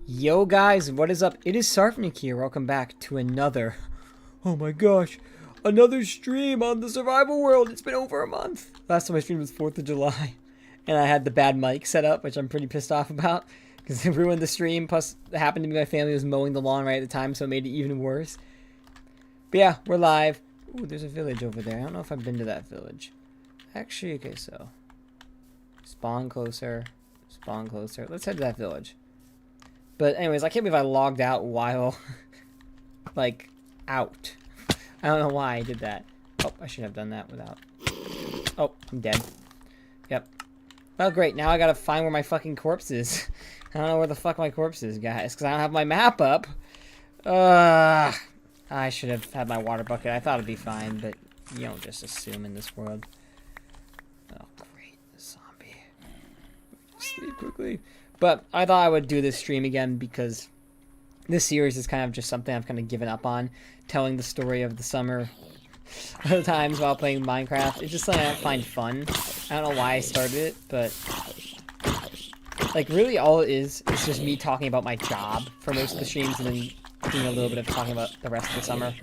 Yo guys, what is up? It is Sarfnic here. Welcome back to another, oh my gosh, another stream on the survival world. It's been over a month. Last time I streamed was 4th of July. And I had the bad mic set up, which I'm pretty pissed off about. Because it ruined the stream, plus it happened to be my family was mowing the lawn right at the time, so it made it even worse. But yeah, we're live. Ooh, there's a village over there. I don't know if I've been to that village. Actually, okay, so. Spawn closer. Spawn closer. Let's head to that village. But anyways, I can't believe I logged out while, like, out. I don't know why I did that. Oh, I should have done that without. Oh, I'm dead. Yep. Well, great. Now I gotta find where my fucking corpse is. I don't know where the fuck my corpse is, guys, because I don't have my map up. I should have had my water bucket. I thought it'd be fine, but you don't just assume in this world. Oh, great. The zombie. Just leave quickly. But I thought I would do this stream again because this series is kind of just something I've kind of given up on. Telling the story of the summer times while playing Minecraft. It's just something I find fun. I don't know why I started it, but like really all it is just me talking about my job for most of the streams and then doing a little bit of talking about the rest of the summer.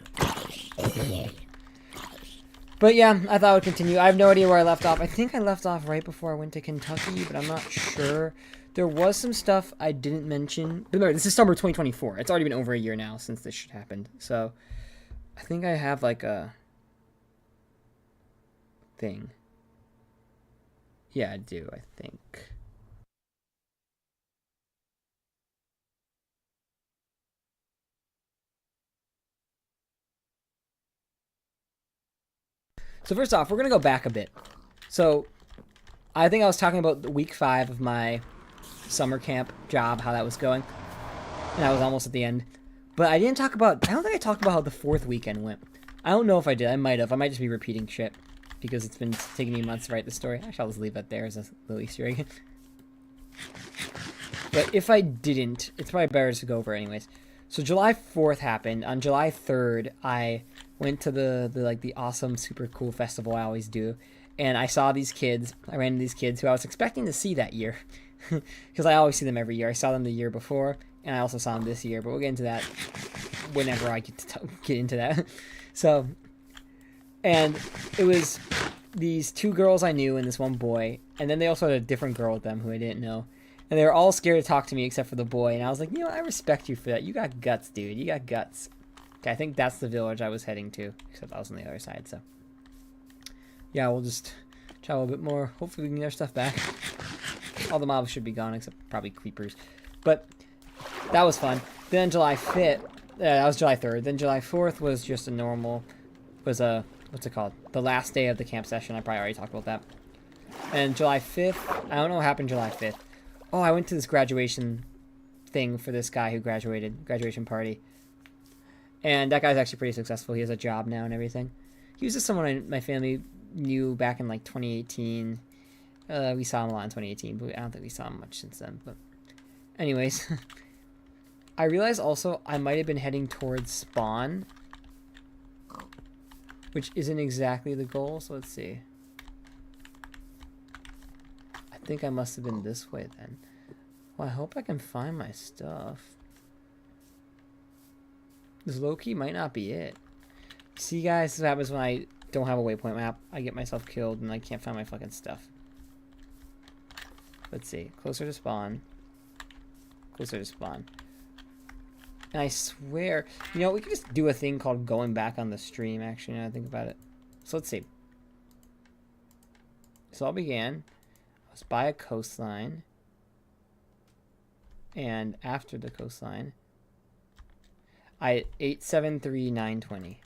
But yeah, I thought I would continue. I have no idea where I left off. I think I left off right before I went to Kentucky, but I'm not sure. There was some stuff I didn't mention. But remember, this is summer 2024. It's already been over a year now since this shit happened. So, I think I have like a thing. Yeah, I do, I think. So first off, we're going to go back a bit. So, I think I was talking about week 5 of my summer camp job, how that was going. And I was almost at the end. But I didn't talk about, I don't think I talked about how the 4th weekend went. I don't know if I did. I might have. I might just be repeating shit. Because it's been taking me months to write the story. Actually, I'll just leave that there as a little Easter egg. But if I didn't, it's probably better to go over anyways. So July 4th happened. On July 3rd, I went to the awesome, super cool festival I always do. And I saw these kids. I ran into these kids who I was expecting to see that year. Because I always see them every year. I saw them the year before, and I also saw them this year. But we'll get into that whenever I get into that. So, and it was these 2 girls I knew and this one boy. And then they also had a different girl with them who I didn't know. And they were all scared to talk to me except for the boy. And I was like, you know, I respect you for that. You got guts, dude. You got guts. Okay, I think that's the village I was heading to. Except I was on the other side, so. Yeah, we'll just travel a bit more. Hopefully we can get our stuff back. All the mobs should be gone, except probably creepers. But that was fun. Then July 5th, that was July 3rd. Then July 4th was just a normal, what's it called? The last day of the camp session. I probably already talked about that. And July 5th, I don't know what happened July 5th. Oh, I went to this graduation thing for this guy who graduated, graduation party. And that guy's actually pretty successful. He has a job now and everything. He was just someone my family knew back in like 2018. We saw him a lot in 2018, but I don't think we saw him much since then. But anyways, I realized also I might have been heading towards spawn, which isn't exactly the goal. So let's see. I think I must have been this way then. Well, I hope I can find my stuff. This low-key might not be it. See, guys, this is what happens when I don't have a waypoint map. I get myself killed and I can't find my fucking stuff. Let's see. Closer to spawn. Closer to spawn. And I swear, you know, we could just do a thing called going back on the stream, actually, now I think about it. So let's see. This all began. I was by a coastline. And after the coastline, 873,920.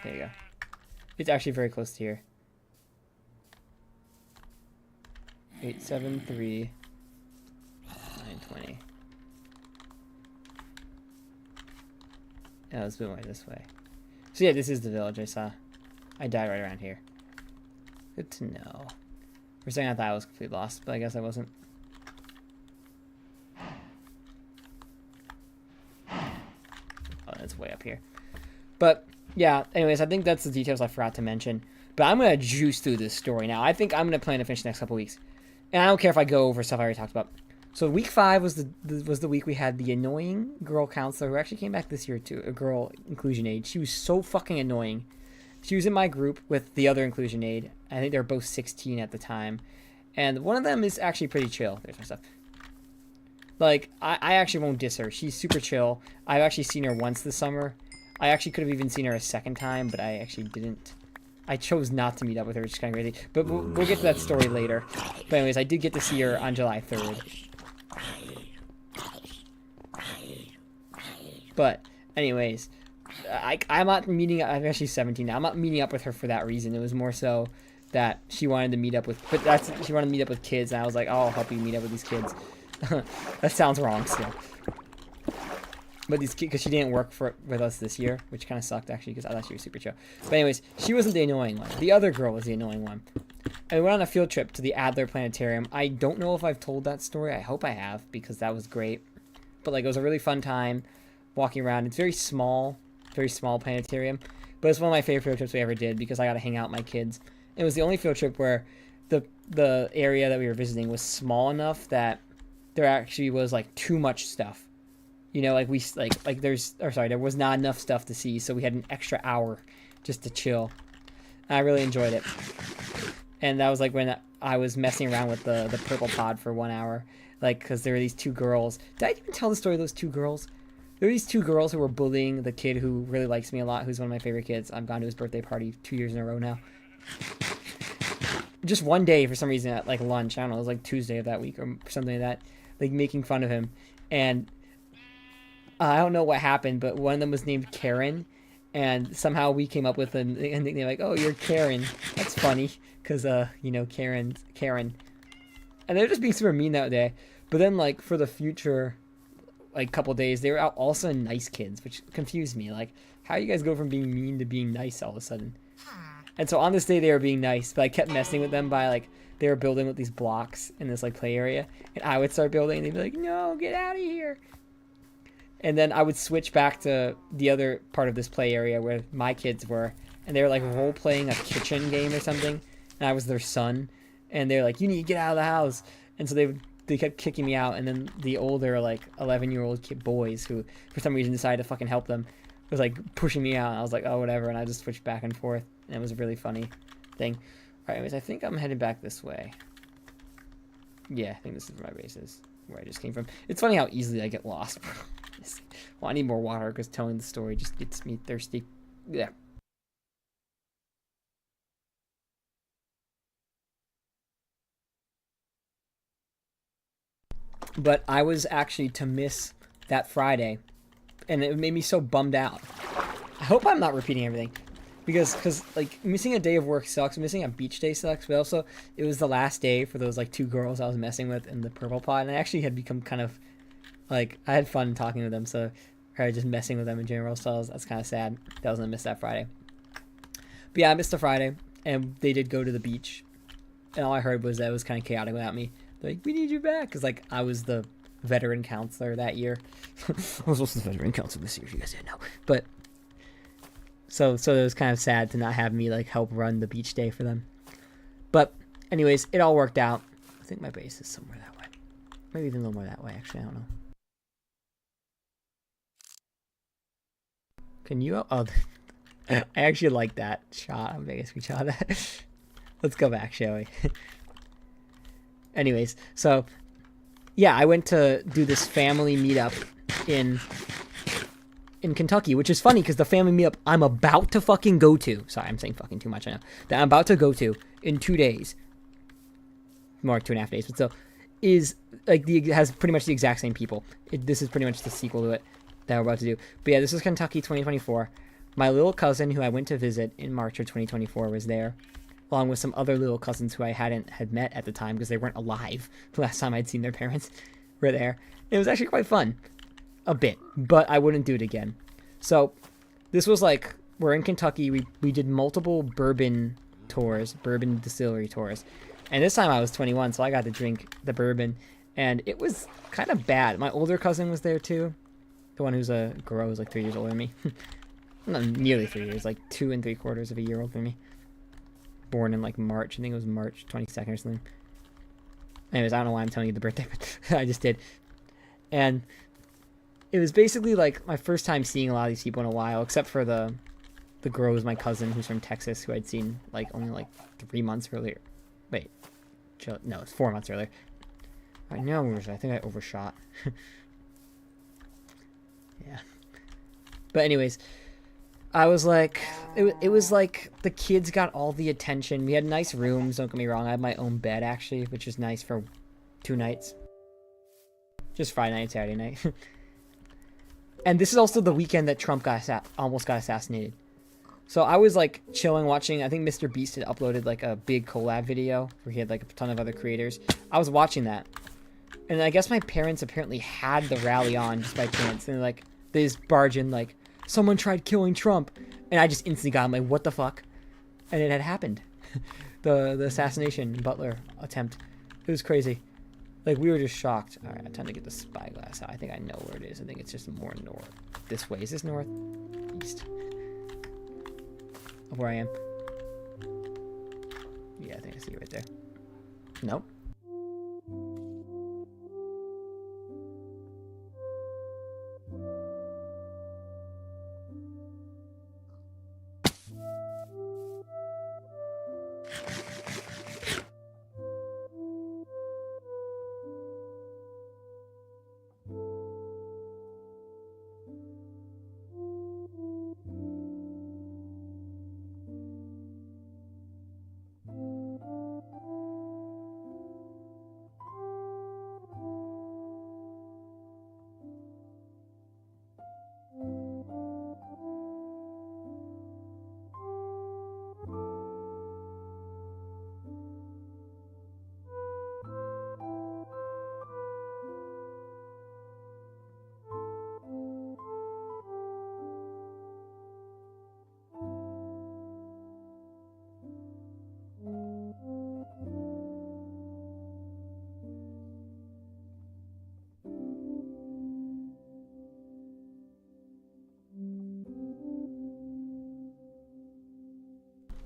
There you go. It's actually very close to here. 873,920. Yeah, let's move this way. So yeah, this is the village I saw. I died right around here. Good to know. For a second I thought I was completely lost, but I guess I wasn't. Oh, that's way up here. But yeah, anyways, I think that's the details I forgot to mention. But I'm going to juice through this story now. I think I'm going to plan to finish the next couple weeks. And I don't care if I go over stuff I already talked about. So week 5 was the week we had the annoying girl counselor who actually came back this year too. A girl inclusion aide. She was so fucking annoying. She was in my group with the other inclusion aide. I think they were both 16 at the time, and one of them is actually pretty chill. There's my stuff. Like I actually won't diss her. She's super chill. I've actually seen her once this summer. I actually could have even seen her a second time, but I actually didn't. I chose not to meet up with her, which is kind of crazy. But we'll get to that story later. But anyways, I did get to see her on July 3rd. But anyways, I'm not meeting. I'm actually 17 now. I'm not meeting up with her for that reason. It was more so that she wanted to meet up with. But she wanted to meet up with kids, and I was like, oh, I'll help you meet up with these kids. That sounds wrong still. But these kids, because she didn't work with us this year, which kind of sucked actually, because I thought she was super chill. But anyways, she wasn't the annoying one. The other girl was the annoying one. And we went on a field trip to the Adler Planetarium. I don't know if I've told that story. I hope I have, because that was great. But like, it was a really fun time walking around. It's very small planetarium. But it's one of my favorite field trips we ever did, because I got to hang out with my kids. It was the only field trip where the area that we were visiting was small enough that there actually was like too much stuff. You know, like there was not enough stuff to see, so we had an extra hour just to chill. And I really enjoyed it. And that was like when I was messing around with the purple pod for 1 hour, like, because there were these two girls. Did I even tell the story of those two girls? There were these two girls who were bullying the kid who really likes me a lot, who's one of my favorite kids. I've gone to his birthday party 2 years in a row now. Just one day, for some reason, at like lunch, I don't know, it was like Tuesday of that week or something like that, like making fun of him. And I don't know what happened, but one of them was named Karen, and somehow we came up with a nickname like, oh, you're Karen. That's funny, because, you know, Karen. And they were just being super mean that day. But then, like, for the future, like, couple days, they were out all of a sudden nice kids, which confused me. Like, how you guys go from being mean to being nice all of a sudden? And so on this day, they were being nice, but I kept messing with them by, like, they were building with these blocks in this, like, play area. And I would start building, and they'd be like, no, get out of here. And then I would switch back to the other part of this play area where my kids were, and they were like role-playing a kitchen game or something, and I was their son, and they were like, you need to get out of the house. And so they kept kicking me out, and then the older, like, 11-year-old boys who, for some reason, decided to fucking help them, was like pushing me out, and I was like, oh, whatever, and I just switched back and forth, and it was a really funny thing. Alright, anyways, I think I'm headed back this way. Yeah, I think this is where my base is, where I just came from. It's funny how easily I get lost. Well, I need more water because telling the story just gets me thirsty. Yeah. But I was actually to miss that Friday, and it made me so bummed out. I hope I'm not repeating everything, because like missing a day of work sucks, missing a beach day sucks, but also it was the last day for those like two girls I was messing with in the purple pod, and I actually had become kind of like, I had fun talking with them, so or just messing with them in general, so that's kind of sad that I was gonna miss that Friday. But yeah, I missed the Friday, and they did go to the beach, and all I heard was that it was kind of chaotic without me. They're like, we need you back, because like I was the veteran counselor that year. I was also the veteran counselor this year, if you guys didn't know. But so it was kind of sad to not have me like help run the beach day for them. But anyways, it all worked out. I think my base is somewhere that way, maybe even a little more that way. Actually, I don't know. Can you? Oh, I actually like that shot. I'm making a screenshot of that. Let's go back, shall we? Anyways, so yeah, I went to do this family meetup in Kentucky, which is funny because the family meetup I'm about to fucking go to. Sorry, I'm saying fucking too much. I know that I'm about to go to in 2 days, more like 2.5 days, but still, is like has pretty much the exact same people. This is pretty much the sequel to it that we're about to do. But yeah, this is Kentucky 2024. My little cousin, who I went to visit in March of 2024, was there, along with some other little cousins who I had met at the time because they weren't alive the last time I'd seen their parents, were there. It was actually quite fun, a bit, but I wouldn't do it again. So this was like, we're in Kentucky. We did multiple bourbon distillery tours, and this time I was 21, so I got to drink the bourbon, and it was kind of bad. My older cousin was there too. The one who's a girl who's like 3 years older than me. Not nearly 3 years, like 2 3/4 of a year older than me. Born in like March. I think it was March 22nd or something. Anyways, I don't know why I'm telling you the birthday, but I just did. And it was basically like my first time seeing a lot of these people in a while, except for the girl who's my cousin who's from Texas, who I'd seen like only like 3 months earlier. Wait, no, it's 4 months earlier. I know, I think I overshot. Yeah. But anyways, I was like, it was like the kids got all the attention. We had nice rooms, don't get me wrong. I had my own bed actually, which was nice for 2 nights. Just Friday night, Saturday night. And this is also the weekend that Trump almost got assassinated. So I was like chilling, watching. I think Mr. Beast had uploaded like a big collab video where he had like a ton of other creators. I was watching that, and I guess my parents apparently had the rally on just by chance, and like they just barge in like, someone tried killing Trump, and I just instantly got, I'm like, what the fuck? And it had happened. the assassination Butler attempt. It was crazy. Like, we were just shocked. All right, time to get the spyglass out. I think I know where it is. I think it's just more north. This way. Is this north? East. Of where I am? Yeah, I think I see it right there. Nope.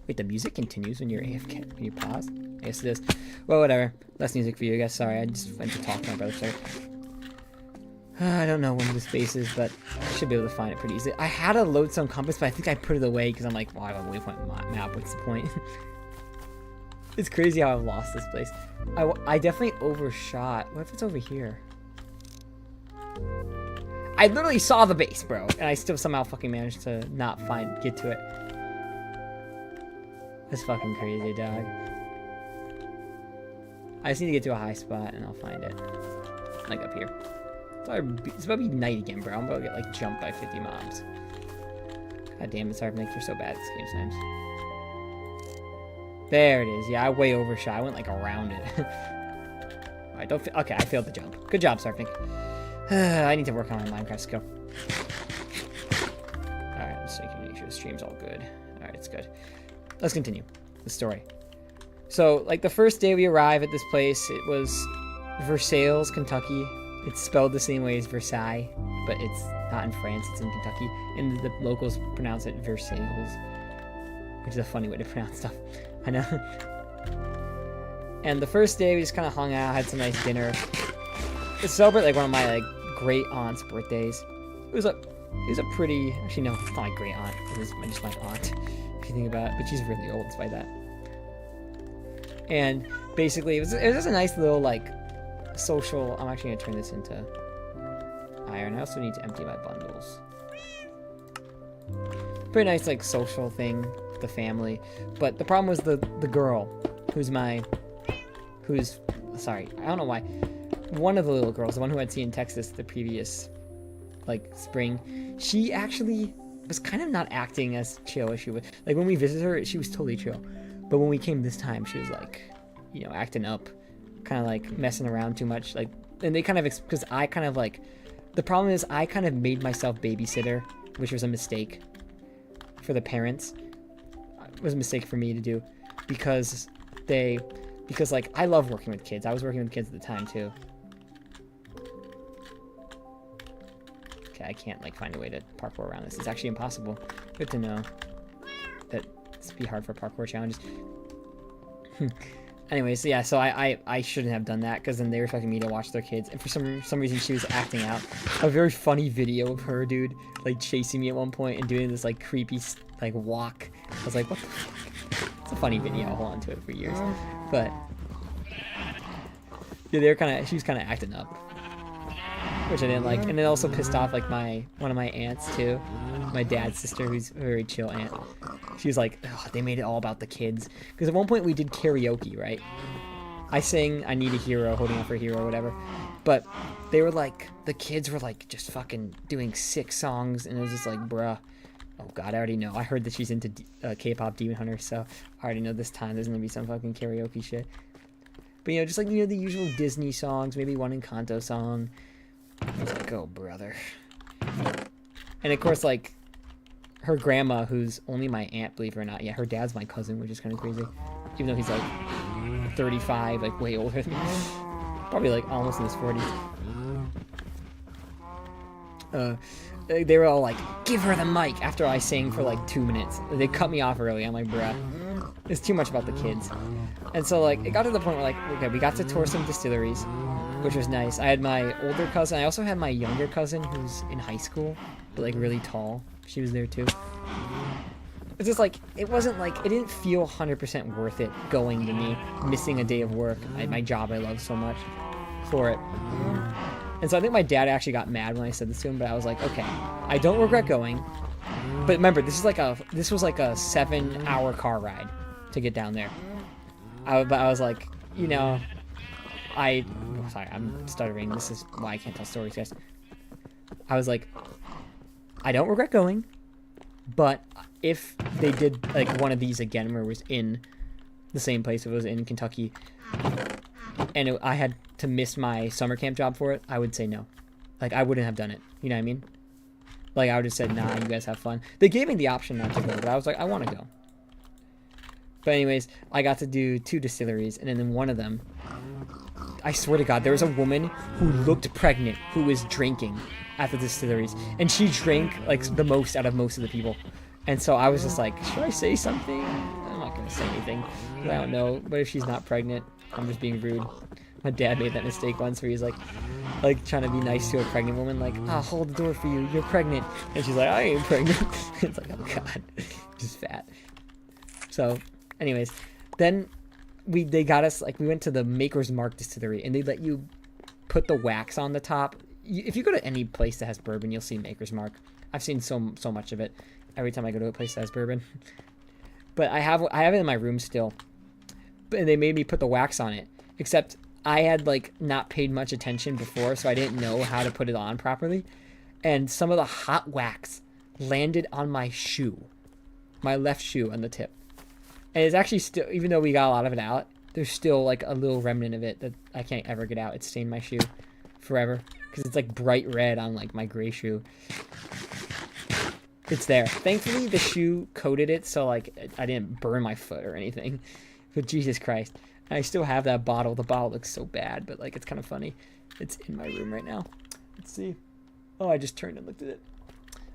Wait, the music continues when you're AFK, when you pause? I guess it is. Well, whatever. Less music for you, I guess. Sorry, I just went to talk to my brother. Sorry. I don't know when this base is, but I should be able to find it pretty easily. I had a lodestone compass, but I think I put it away because I'm like, well, I have a waypoint map. What's the point? It's crazy how I've lost this place. I definitely overshot. What if it's over here? I literally saw the base, bro, and I still somehow fucking managed to not get to it. That's fucking crazy, dog. I just need to get to a high spot and I'll find it. Like up here. It's about to be night again, bro. I'm about to get like jumped by 50 mobs. God damn it, Sarfnic, you're so bad at this game sometimes. There it is. Yeah, I way overshot. I went like around it. Alright, okay, I failed the jump. Good job, Sarfnic. I need to work on my Minecraft skill. Alright, let's see if I can make sure the stream's all good. Alright, it's good. Let's continue the story. So, like, the first day we arrive at this place, it was Versailles, Kentucky. It's spelled the same way as Versailles, but it's not in France, it's in Kentucky. And the locals pronounce it Versailles, which is a funny way to pronounce stuff. I know. And the first day, we just kind of hung out, had some nice dinner. To celebrate, like, one of my, like, great aunt's birthdays. It was a pretty... Actually, no, it's not my great aunt. It was just my aunt. If you think about it, but she's really old despite that. And basically, it was just a nice little like social. I'm actually gonna turn this into iron. I also need to empty my bundles. Pretty nice like social thing with the family. But the problem was the girl, sorry, I don't know why. One of the little girls, the one who I'd seen in Texas the previous like spring, she actually was kind of not acting as chill as she was. Like, when we visited her, she was totally chill. But when we came this time, she was, like, you know, acting up. Kind of, like, messing around too much. Like, and they kind of, because I kind of, like, the problem is I kind of made myself babysitter, which was a mistake for the parents. It was a mistake for me to do. Because, like, I love working with kids. I was working with kids at the time, too. I can't like find a way to parkour around this. It's actually impossible. Good to know that it's be hard for parkour challenges. Anyways, yeah, so I shouldn't have done that because then they were expecting me to watch their kids, and for some reason she was acting out. A very funny video of her, dude, like chasing me at one point and doing this like creepy like walk. I was like, what the fuck? It's a funny video. I'll hold on to it for years, but yeah, they were she was kind of acting up, which I didn't like, and it also pissed off like one of my aunts too, my dad's sister, who's a very chill aunt. She was like, oh, they made it all about the kids. Because at one point we did karaoke, right? I sang I Need a Hero, Holding Out for a Hero, whatever. But they were like, the kids were like just fucking doing sick songs. And it was just like, bruh. Oh God, I already know. I heard that she's into K-pop Demon Hunter. So I already know this time there's going to be some fucking karaoke shit. But just like, the usual Disney songs. Maybe one Encanto song. I was like, oh, brother. And of course, like, her grandma, who's only my aunt, believe it or not. Yeah, her dad's my cousin, which is kind of crazy. Even though he's like 35, like way older than me. Probably like almost in his 40s. They were all like, give her the mic after I sang for like 2 minutes. They cut me off early. I'm like, bruh, it's too much about the kids. And so like, it got to the point where like, okay, we got to tour some distilleries, which was nice. I had my older cousin. I also had my younger cousin who's in high school, but like really tall. She was there too. It's just like, it wasn't like, it didn't feel 100% worth it going to me, missing a day of work. My job I love so much for it. And so I think my dad actually got mad when I said this to him, but I was like, okay, I don't regret going. But remember, this was like a 7-hour car ride to get down there. But I was like, sorry, I'm stuttering. This is why I can't tell stories, guys. I was like, I don't regret going, but if they did like one of these again where it was in the same place, it was in Kentucky, and I had to miss my summer camp job for it, I would say no. Like, I wouldn't have done it. You know what I mean? Like, I would have said, nah, you guys have fun. They gave me the option not to go, but I was like, I want to go. But anyways, I got to do 2 distilleries, and then in one of them, I swear to God, there was a woman who looked pregnant who was drinking at the distilleries, and she drank like the most out of most of the people. And so I was just like, should I say something? I'm not gonna say anything, I don't know. But if she's not pregnant, I'm just being rude. My dad made that mistake once where he's like trying to be nice to a pregnant woman, like, I'll hold the door for you, you're pregnant. And she's like, I ain't pregnant. It's like, oh God, just fat. So anyways, then they got us, like, we went to the Maker's Mark distillery, and they let you put the wax on the top. If you go to any place that has bourbon, you'll see Maker's Mark. I've seen so much of it every time I go to a place that has bourbon. But I have it in my room still. And they made me put the wax on it. Except I had like not paid much attention before, so I didn't know how to put it on properly. And some of the hot wax landed on my shoe. My left shoe on the tip. And it's actually still, even though we got a lot of it out, there's still like a little remnant of it that I can't ever get out. It stained my shoe forever. Because it's like bright red on like my gray shoe. It's there. Thankfully, the shoe coated it, so like I didn't burn my foot or anything. But Jesus Christ. And I still have that bottle. The bottle looks so bad, but like it's kind of funny. It's in my room right now. Let's see. Oh, I just turned and looked at it.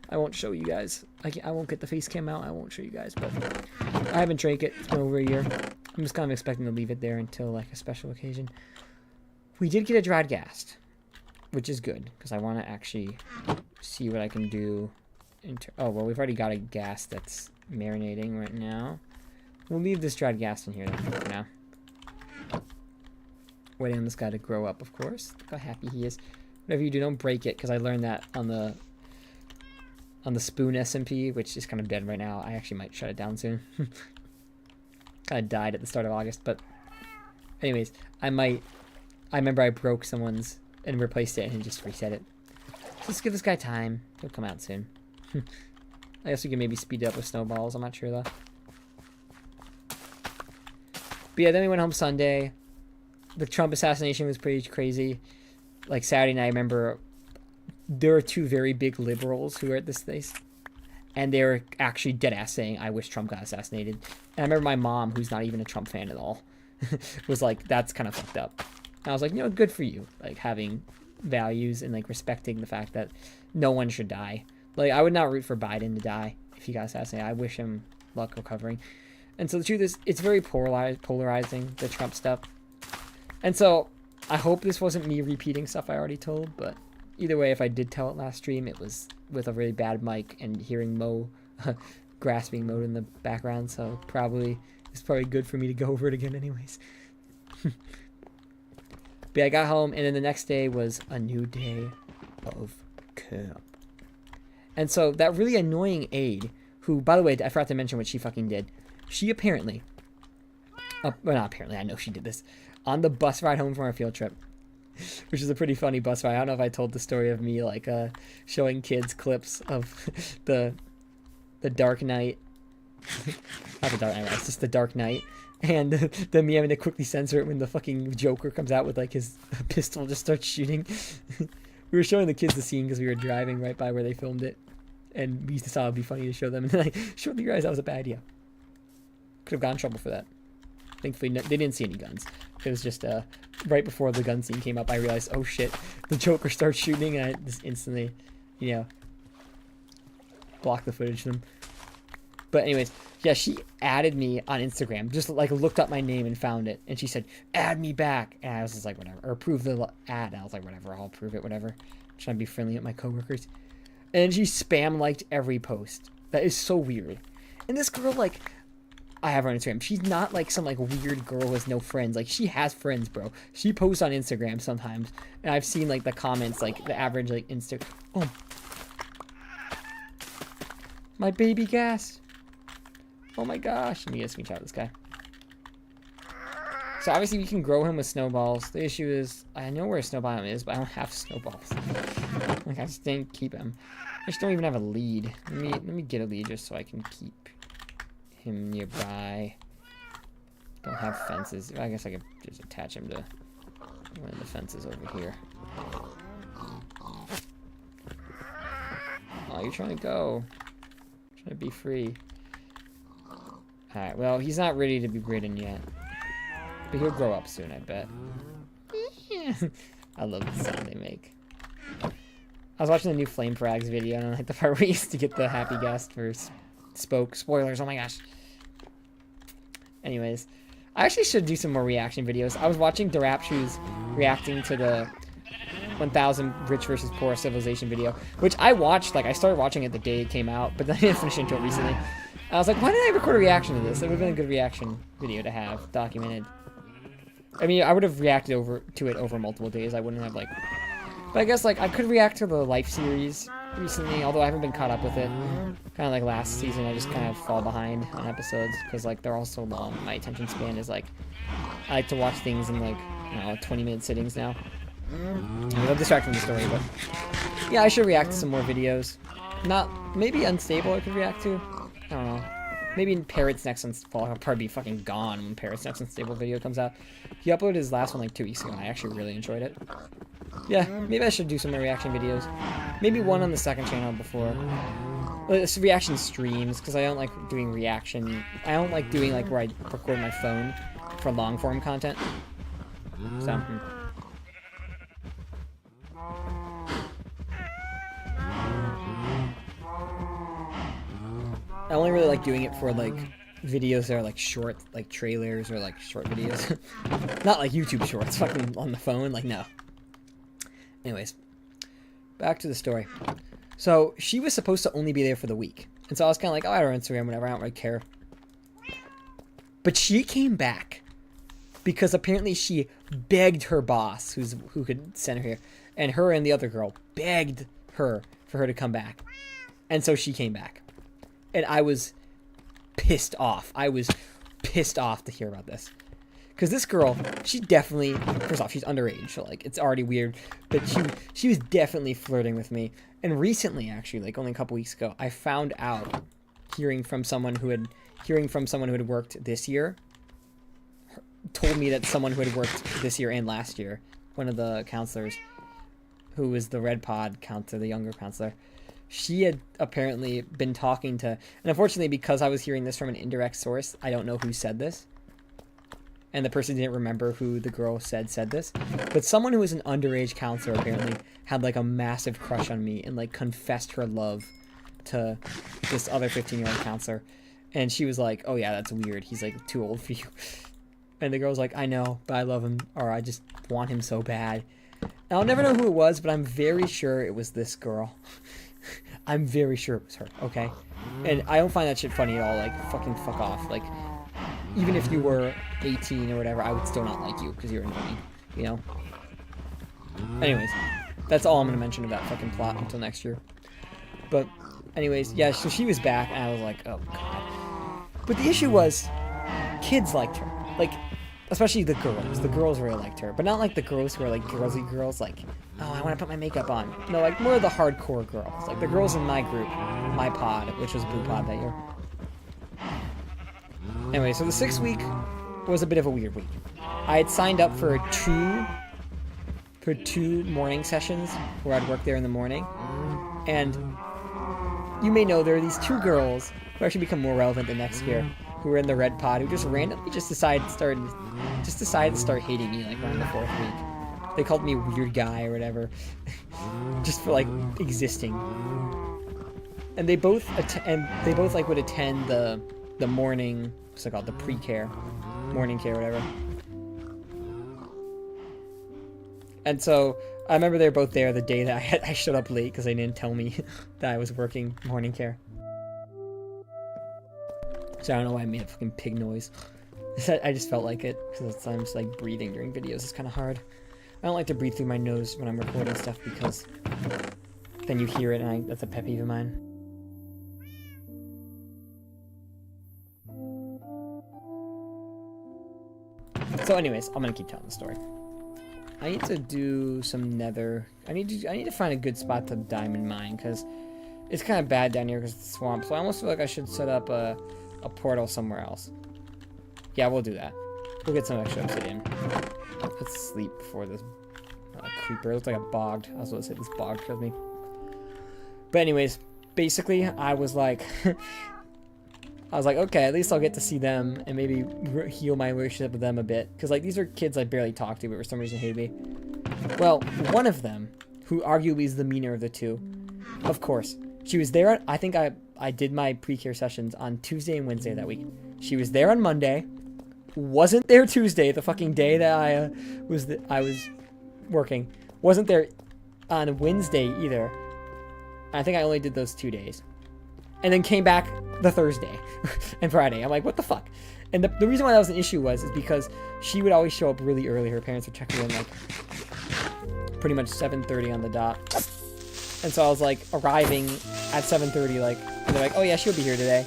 I won't show you guys. I won't get the face cam out. I won't show you guys, but I haven't drank it. It's been over a year. I'm just kind of expecting to leave it there until like a special occasion. We did get a dried gas, which is good because I want to actually see what I can do. Oh, well, we've already got a gas that's marinating right now. We'll leave this dried gas in here for now. Waiting on this guy to grow up, of course. Look how happy he is. Whatever you do, don't break it, because I learned that on the Spoon SMP, which is kind of dead right now. I actually might shut it down soon. Kind of died at the start of August, but anyways, I remember I broke someone's and replaced it and just reset it. Just give this guy time. He'll come out soon. I guess we can maybe speed it up with snowballs. I'm not sure though. But yeah, then we went home Sunday. The Trump assassination was pretty crazy. Like Saturday night, I remember there are 2 very big liberals who were at this place. And they were actually dead ass saying, I wish Trump got assassinated. And I remember my mom, who's not even a Trump fan at all, was like, that's kind of fucked up. And I was like, good for you. Like having values and like respecting the fact that no one should die. Like I would not root for Biden to die if he got assassinated. I wish him luck recovering. And so the truth is, it's very polarizing, the Trump stuff. And so I hope this wasn't me repeating stuff I already told, but either way, if I did tell it last stream, it was with a really bad mic and hearing Mo grasping mode in the background, so it's probably good for me to go over it again anyways. But yeah, I got home, and then the next day was a new day of camp. And so that really annoying aide, who, by the way, I forgot to mention what she fucking did. She apparently, well, not apparently, I know she did this, on the bus ride home from our field trip, which is a pretty funny bus ride. I don't know if I told the story of me, like, showing kids clips of the Dark Knight. Not the Dark Knight, it's just the Dark Knight. And then me having to quickly censor it when the fucking Joker comes out with, like, his pistol and just starts shooting. We were showing the kids the scene because we were driving right by where they filmed it. And we thought it would be funny to show them. And then I shortly realized that was a bad idea. Could have gotten in trouble for that. Thankfully, they didn't see any guns. It was just right before the gun scene came up, I realized, oh shit, the Joker starts shooting, and I just instantly, blocked the footage of them. But anyways, yeah, she added me on Instagram, just like looked up my name and found it, and she said, add me back. And I was just like, whatever. Or approve the ad. And I was like, whatever, I'll approve it, whatever. I'm trying to be friendly with my coworkers. And she spam liked every post. That is so weird. And this girl, like, I have her on Instagram. She's not like some like weird girl who has no friends. Like, she has friends, bro. She posts on Instagram sometimes, and I've seen like the comments, like the average like Oh, my baby gas. Oh my gosh. Let me get a screenshot of this guy. So obviously we can grow him with snowballs. The issue is I know where a snowball is, but I don't have snowballs. Like, I just didn't keep him. I just don't even have a lead. Let me get a lead just so I can keep him nearby. Don't have fences. I guess I could just attach him to one of the fences over here. Oh, you're trying to go. Trying to be free. Alright, well, he's not ready to be ridden yet. But he'll grow up soon, I bet. I love the sound they make. I was watching the new Flame Frags video, and I like the part where we used to get the happy guest for Spoke. Spoilers, oh my gosh. Anyways, I actually should do some more reaction videos. I was watching Darapshoes reacting to the 1000 Rich versus Poor Civilization video, which I watched, like, I started watching it the day it came out, but then I didn't finish it until recently. I was like, why didn't I record a reaction to this? It would have been a good reaction video to have documented. I mean, I would have reacted to it over multiple days. I wouldn't have, like... But I guess, like, I could react to the Life series recently, although I haven't been caught up with it. Kind of like last season, I just kind of fall behind on episodes, because, like, they're all so long. My attention span is, like... I like to watch things in, like, 20-minute sittings now. I'm distracted from the story, but... Yeah, I should react to some more videos. Maybe Unstable I could react to. I don't know. Maybe in Parrot's Next Unstable. I'll probably be fucking gone when Parrot's Next Unstable video comes out. He uploaded his last one like 2 weeks ago, and I actually really enjoyed it. Yeah, maybe I should do some more reaction videos. Maybe one on the second channel before. It's reaction streams, because I don't like doing reaction. I don't like doing like where I record my phone for long form content. So. I only really like doing it for like videos that are like short, like trailers or like short videos. Not like YouTube shorts, fucking on the phone, like no. Anyways, back to the story. So she was supposed to only be there for the week. And so I was kind of like, oh, I don't Instagram, whatever, I don't really care. But she came back because apparently she begged her boss, who could send her here, and her and the other girl begged her for her to come back. And so she came back. And I was pissed off. I was pissed off to hear about this. Because this girl, she definitely, first off, she's underage, so, like, it's already weird. But she was definitely flirting with me. And recently, actually, like, only a couple weeks ago, I found out, hearing from someone who had worked this year, told me that someone who had worked this year and last year, one of the counselors, who was the Red Pod counselor, the younger counselor, she had apparently been talking to, and unfortunately because I was hearing this from an indirect source, I don't know who said this. And the person didn't remember who the girl said this. But someone who was an underage counselor apparently had like a massive crush on me and like confessed her love to this other 15-year-old counselor. And she was like, oh yeah, that's weird. He's like too old for you. And the girl's like, I know, but I love him, or I just want him so bad. And I'll never know who it was, but I'm very sure it was this girl. I'm very sure it was her, okay? And I don't find that shit funny at all. Like, fucking fuck off. Like, even if you were 18 or whatever, I would still not like you because you're annoying, you know? Anyways, that's all I'm going to mention about fucking plot until next year. But, anyways, yeah, so she was back, and I was like, oh, God. But the issue was, kids liked her. Like, especially the girls. The girls really liked her. But not like the girls who are like girlsy girls, like, oh, I want to put my makeup on. No, like more of the hardcore girls. Like the girls in my group, my pod, which was Blue Pod that year. Anyway, so the 6th week was a bit of a weird week. I had signed up for two morning sessions where I'd work there in the morning. And you may know there are these 2 girls who actually become more relevant the next year, who were in the red pod, who just randomly decided to start hating me like around the 4th week. They called me weird guy or whatever, just for like existing. And they both like would attend the morning, what's it called, the pre-care, morning care, whatever. And so I remember they were both there the day that I showed up late because they didn't tell me that I was working morning care. So I don't know why I made a fucking pig noise. I just felt like it, because sometimes like breathing during videos is kind of hard. I don't like to breathe through my nose when I'm recording stuff because then you hear it, and that's a pet peeve of mine. So anyways, I'm gonna keep telling the story. I need to do some nether. I need to find a good spot to diamond mine, because it's kind of bad down here because it's swamp. So I almost feel like I should set up a portal somewhere else. Yeah, we'll do that. We'll get some extra obsidian. Let's sleep before this creeper. It looks like a bogged. I was going to say this bogged killed me. But anyways, basically, I was like, okay, at least I'll get to see them and maybe heal my relationship with them a bit. Because like these are kids I barely talked to, but for some reason hated me. Well, one of them, who arguably is the meaner of the 2, of course, she was there. I think I did my pre-care sessions on Tuesday and Wednesday that week. She was there on Monday. Wasn't there Tuesday, the fucking day that I was working. Wasn't there on Wednesday either. I think I only did those 2 days. And then came back the Thursday and Friday. I'm like, what the fuck? And the reason why that was an issue is because she would always show up really early. Her parents would check her in like pretty much 7:30 on the dot. And so I was like arriving at 7:30, like, and they're like, oh yeah, she'll be here today.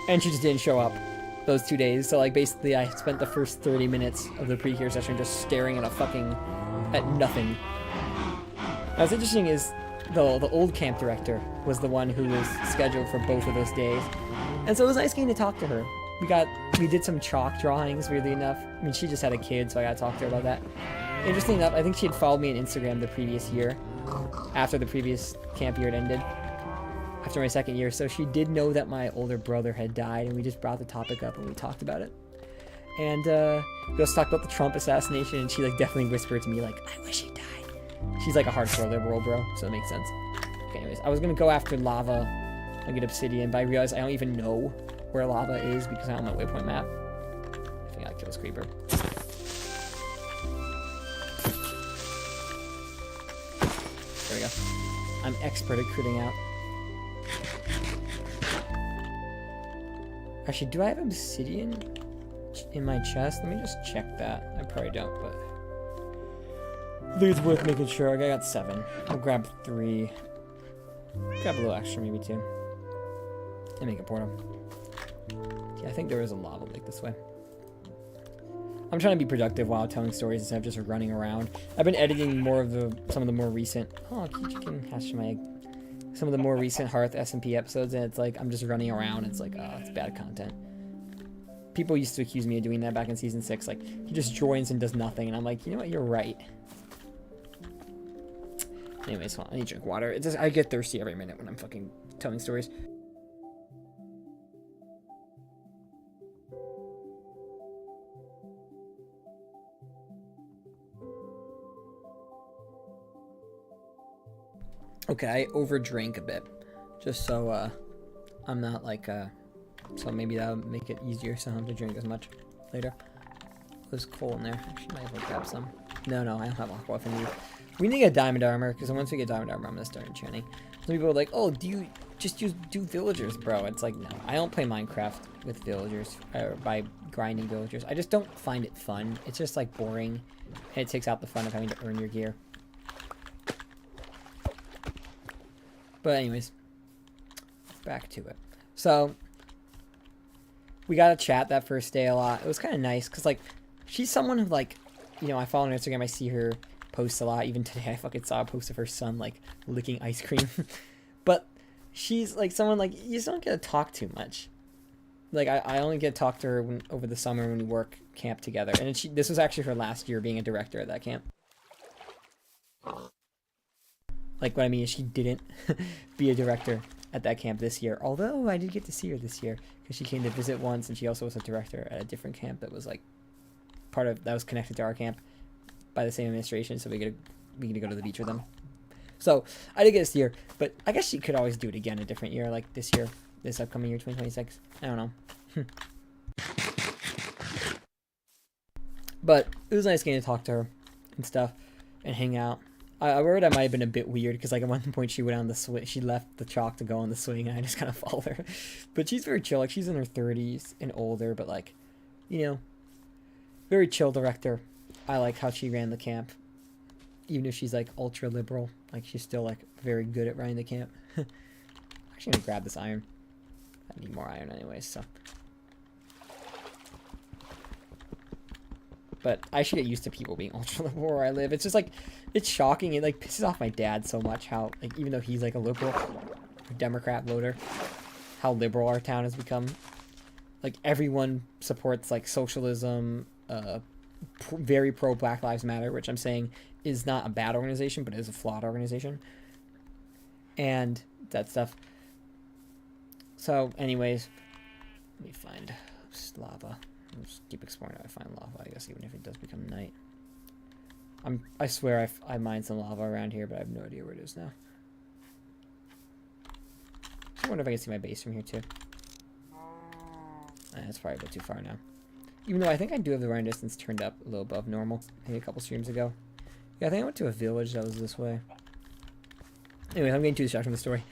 And she just didn't show up those 2 days. So like basically I spent the first 30 minutes of the pre-care session just staring at nothing. What's interesting is the old camp director was the one who was scheduled for both of those days. And so it was nice getting to talk to her. We did some chalk drawings, weirdly enough. I mean, she just had a kid, so I got to talk to her about that. Interesting enough, I think she had followed me on Instagram the previous year, after the previous camp year had ended, after my 2nd year. So she did know that my older brother had died, and we just brought the topic up and we talked about it. And we also talked about the Trump assassination, and she like definitely whispered to me like, I wish he died. She's like a hardcore liberal, bro, so it makes sense. Okay, anyways, I was gonna go after lava and get obsidian, but I realized I don't even know where lava is because I don't have my waypoint map. I think I gotta kill this creeper. There we go. I'm expert at critting out. Actually, do I have obsidian in my chest? Let me just check that. I probably don't, but I think it's worth making sure. I got 7. I'll grab 3. Grab a little extra, maybe 2. And make a portal. Yeah, I think there is a lava lake this way. I'm trying to be productive while telling stories instead of just running around. I've been editing more of some of the more recent... Oh, chicken hatched my egg. Some of the more recent Hearth SMP episodes, and it's like I'm just running around. It's like, oh, it's bad content. People used to accuse me of doing that back in season 6. Like, he just joins and does nothing, and I'm like, you know what? You're right. Anyways, hold on, I need to drink water. It's just, I get thirsty every minute when I'm fucking telling stories. Okay, I overdrank a bit. Just so, I'm not like, so maybe that'll make it easier so I don't have to drink as much later. There's coal in there. Actually, might as well grab some. No, I don't have aqua if I need. We need to get diamond armor, because once we get diamond armor, I'm gonna start enchanting. Some people are like, oh, do you just do villagers, bro? It's like, no, I don't play Minecraft with villagers, or by grinding villagers. I just don't find it fun. It's just like boring, and it takes out the fun of having to earn your gear. But anyways, back to it. So, we got to chat that first day a lot. It was kind of nice, because, like, she's someone who, like, you know, I follow on Instagram, I see her post a lot. Even today, I fucking saw a post of her son, like, licking ice cream. But she's, like, someone, like, you just don't get to talk too much. Like, I only get to talk to her over the summer when we work camp together. And this was actually her last year being a director at that camp. Like, what I mean is she didn't be a director at that camp this year. Although, I did get to see her this year. Because she came to visit once, and she also was a director at a different camp that was, like, that was connected to our camp by the same administration. So we get to go to the beach with them. So, I did get to see her. But I guess she could always do it again a different year. Like, this year. This upcoming year, 2026. I don't know. But it was nice getting to talk to her and stuff. And hang out. I worried I might have been a bit weird because, like, at one point she went on the swing. She left the chalk to go on the swing, and I just kind of followed her. But she's very chill. Like, she's in her 30s and older, but, like, you know, very chill director. I like how she ran the camp. Even if she's, like, ultra liberal, like, she's still, like, very good at running the camp. I'm actually gonna grab this iron. I need more iron anyways, so. But I should get used to people being ultra liberal where I live. It's just like, it's shocking. It like pisses off my dad so much how, like, even though he's like a liberal, Democrat voter, how liberal our town has become. Like, everyone supports like socialism, very pro Black Lives Matter, which I'm saying is not a bad organization, but it is a flawed organization. And that stuff. So, anyways, let me find lava. I'll just keep exploring if I find lava, I guess, even if it does become night. I swear I mined some lava around here, but I have no idea where it is now. I wonder if I can see my base from here, too. That's probably a bit too far now. Even though I think I do have the run distance turned up a little above normal. Maybe a couple streams ago. Yeah, I think I went to a village that was this way. Anyway, I'm getting too distracted from the story.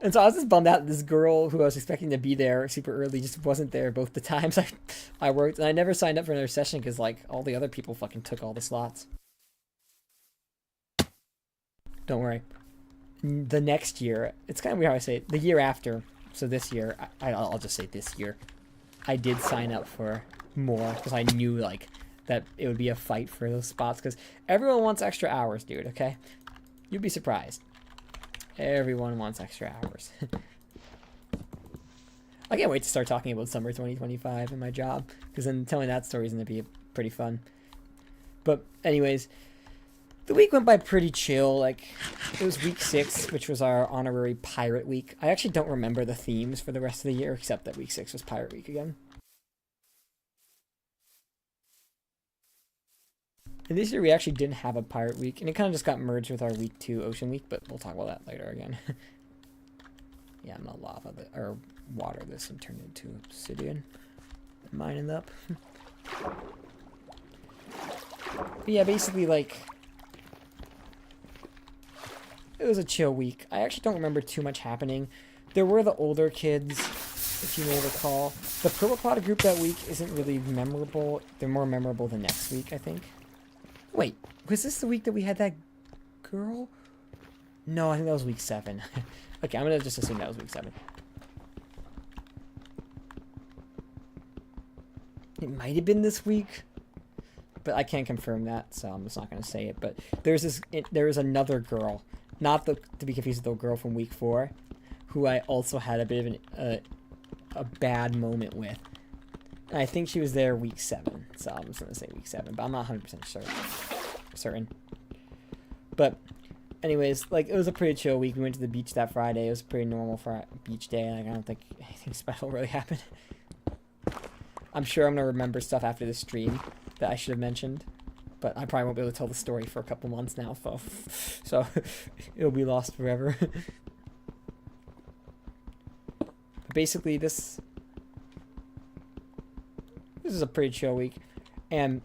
And so I was just bummed out. This girl who I was expecting to be there super early just wasn't there both the times I worked. And I never signed up for another session because, like, all the other people fucking took all the slots. Don't worry. The next year, it's kind of weird how I say it. The year after, so this year, I'll just say this year, I did sign up for more because I knew, like, that it would be a fight for those spots because everyone wants extra hours, dude, okay? You'd be surprised. Everyone wants extra hours. I can't wait to start talking about summer 2025 in my job, because then telling that story is going to be pretty fun. But anyways, the week went by pretty chill. Like, it was week 6, which was our honorary pirate week. I actually don't remember the themes for the rest of the year, except that week 6 was pirate week again. And this year we actually didn't have a pirate week, and it kind of just got merged with our week 2 ocean week, but we'll talk about that later again. Yeah, I'm gonna lava or water this and turn it into obsidian. Mine it up. But yeah, basically, like, it was a chill week. I actually don't remember too much happening. There were the older kids, if you may recall. The Purple Pot group that week isn't really memorable. They're more memorable the next week, I think. Wait, was this the week that we had that girl? No, I think that was week 7. Okay, I'm gonna just assume that was week 7. It might have been this week, but I can't confirm that, so I'm just not gonna say it. But there was another girl, not to be confused with the girl from week 4, who I also had a bit of a bad moment with. And I think she was there week 7, so I'm just gonna say week 7, but I'm not 100% certain. But anyways, like, it was a pretty chill week. We went to the beach that Friday. It was pretty normal for a beach day. Like, I don't think anything special really happened. I'm sure I'm gonna remember stuff after the stream that I should have mentioned, but I probably won't be able to tell the story for a couple months now, so it'll be lost forever. But basically, this This is a pretty chill week. And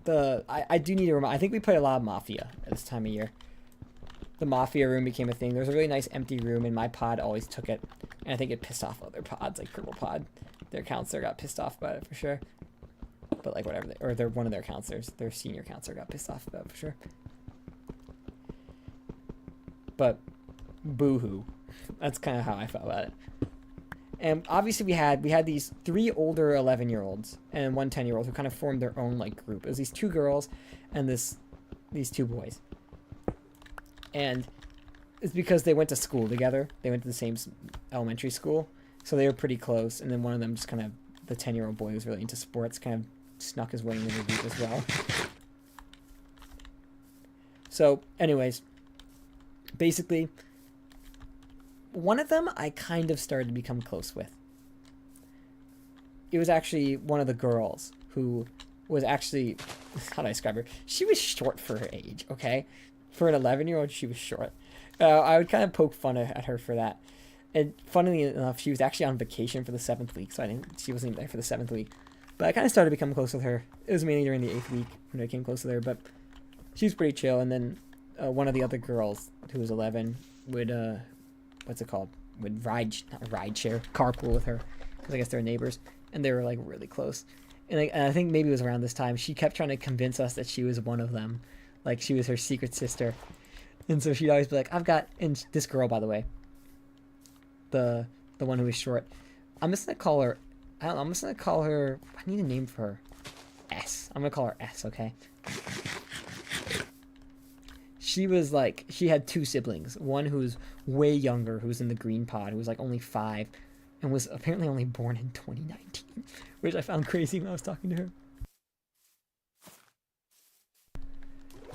I do need to remind, I think we play a lot of Mafia at this time of year. The Mafia room became a thing. There was a really nice empty room, and my pod always took it. And I think it pissed off other pods, like Purple Pod. Their counselor got pissed off about it for sure. But like whatever, one of their counselors, their senior counselor got pissed off about it for sure. But boo-hoo. That's kind of how I felt about it. And obviously we had these 3 older 11-year-olds and 1 10-year-old who kind of formed their own like group. It was these 2 girls and these 2 boys. And it's because they went to school together. They went to the same elementary school, so they were pretty close. And then one of them just kind of, the 10-year-old boy who was really into sports, kind of snuck his way into the group as well. So anyways, basically, one of them I kind of started to become close with. It was actually one of the girls who was actually, how do I describe her? She was short for her age, okay? For an 11-year-old, she was short. I would kind of poke fun at her for that. And funnily enough, she was actually on vacation for the 7th week, so she wasn't even there for the 7th week. But I kind of started to become close with her. It was mainly during the 8th week when I came close with her, but she was pretty chill. And then one of the other girls, who was 11, would, would carpool with her, because I guess they're neighbors, and they were like really close. And I think maybe it was around this time, she kept trying to convince us that she was one of them. Like, she was her secret sister. And so she'd always be like, and this girl, by the way, the one who was short, I'm just gonna call her, I need a name for her. S. I'm gonna call her S, okay? She was like, she had 2 siblings. One who was way younger, who was in the green pod, who was like only 5, and was apparently only born in 2019, which I found crazy when I was talking to her.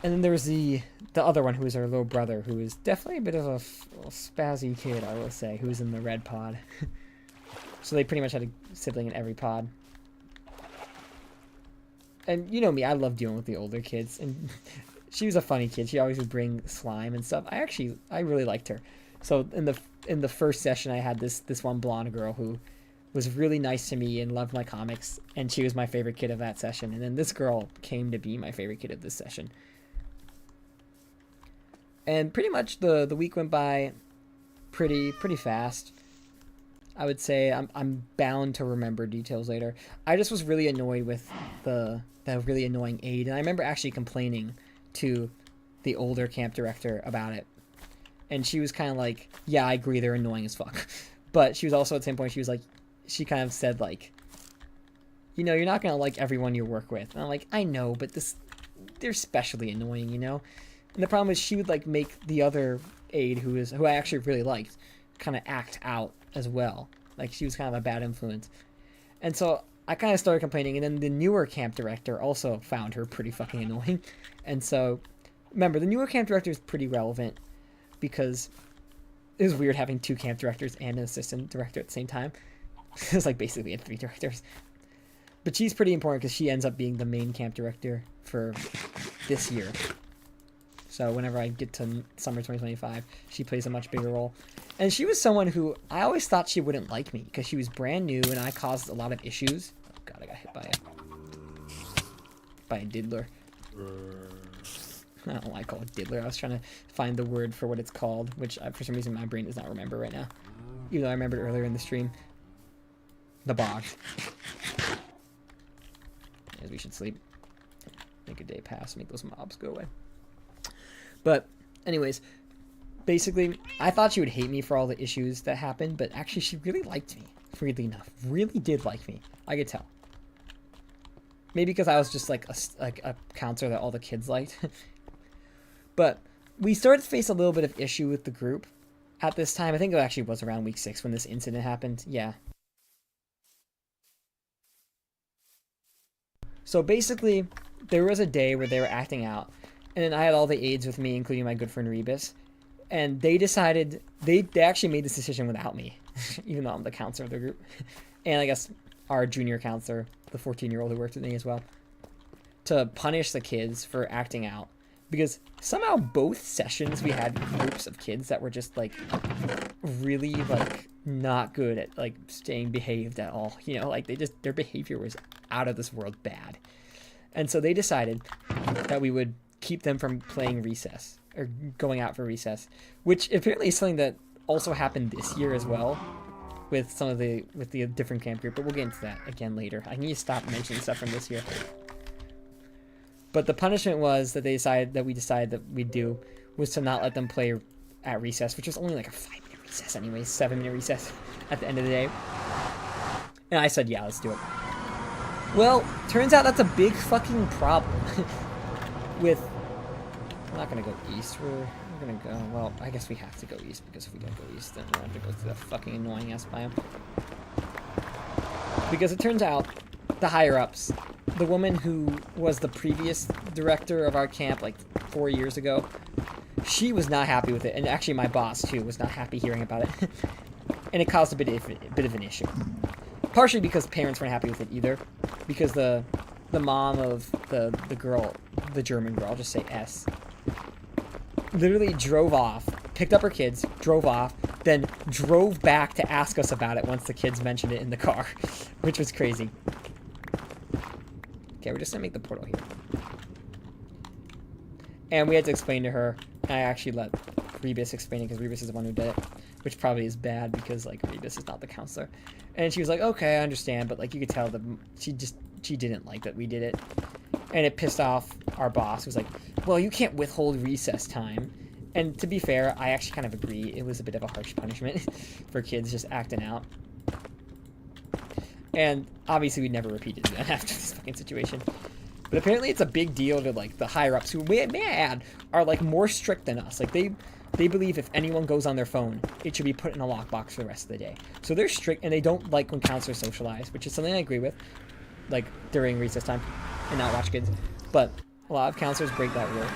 And then there was the other one, who was her little brother, who was definitely a bit of a spazzy kid, I will say, who was in the red pod. So they pretty much had a sibling in every pod. And you know me, I love dealing with the older kids, and she was a funny kid. She always would bring slime and stuff. I really liked her. So in the first session, I had this one blonde girl who was really nice to me and loved my comics, and she was my favorite kid of that session. And then this girl came to be my favorite kid of this session. And pretty much the week went by pretty fast. I would say I'm bound to remember details later. I just was really annoyed with that really annoying aide, and I remember actually complaining to the older camp director about it. And she was kind of like, yeah, I agree, they're annoying as fuck. But she was also, at the same point, she was like, she kind of said like, you know, you're not going to like everyone you work with. And I'm like, I know, but they're especially annoying, you know? And the problem is she would like make the other aide, who I actually really liked, kind of act out as well. Like, she was kind of a bad influence. And so I kind of started complaining, and then the newer camp director also found her pretty fucking annoying. And so, remember, the newer camp director is pretty relevant, because it was weird having 2 camp directors and an assistant director at the same time. It was like basically we had 3 directors. But she's pretty important because she ends up being the main camp director for this year. So whenever I get to summer 2025, she plays a much bigger role. And she was someone who I always thought she wouldn't like me because she was brand new and I caused a lot of issues. Oh god, I got hit by a diddler. I don't know why I call it diddler. I was trying to find the word for what it's called, which for some reason my brain does not remember right now. Even though I remembered earlier in the stream. The bog. As we should sleep. Make a day pass, make those mobs go away. But, anyways, basically, I thought she would hate me for all the issues that happened, but actually she really liked me, weirdly enough. Really did like me. I could tell. Maybe because I was just like a counselor that all the kids liked. But we started to face a little bit of issue with the group at this time. I think it actually was around week 6 when this incident happened. Yeah. So basically, there was a day where they were acting out, and then I had all the aides with me, including my good friend Rebus, and they decided, they actually made this decision without me, even though I'm the counselor of the group, and I guess our junior counselor, the 14-year-old who worked with me as well, to punish the kids for acting out because somehow both sessions we had groups of kids that were just like really like not good at like staying behaved at all. You know, like their behavior was out of this world bad. And so they decided that we would keep them from playing recess or going out for recess, which apparently is something that also happened this year as well with some of the different camp group, but we'll get into that again later. I need to stop mentioning stuff from this year. But the punishment was that we decided that we'd do was to not let them play at recess, which was only like a 5-minute recess anyways, 7-minute recess at the end of the day. And I said, yeah, let's do it. Well, turns out that's a big fucking problem. We're not gonna go east, we're gonna go, well, I guess we have to go east, because if we don't go east, then we'll have to go through the fucking annoying ass biome. Because it turns out, the higher-ups, the woman who was the previous director of our camp, like 4 years ago, she was not happy with it, and actually my boss, too, was not happy hearing about it. And it caused a bit of an issue. Partially because parents weren't happy with it either, because the mom of the girl, the German girl, I'll just say S, literally drove off, picked up her kids, drove off, then drove back to ask us about it once the kids mentioned it in the car, which was crazy. Okay, we're just gonna make the portal here. And we had to explain to her, and I actually let Rebus explain it, because Rebus is the one who did it, which probably is bad, because, like, Rebus is not the counselor. And she was like, okay, I understand, but, like, you could tell that she didn't like that we did it. And it pissed off our boss, who was like, well, you can't withhold recess time. And to be fair, I actually kind of agree. It was a bit of a harsh punishment for kids just acting out. And obviously we never repeated that after this fucking situation. But apparently it's a big deal to, like, the higher-ups, who, may I add, are, like, more strict than us. Like, they believe if anyone goes on their phone, it should be put in a lockbox for the rest of the day. So they're strict, and they don't like when counselors socialize, which is something I agree with, like, during recess time, and not watch kids. But a lot of counselors break that rule.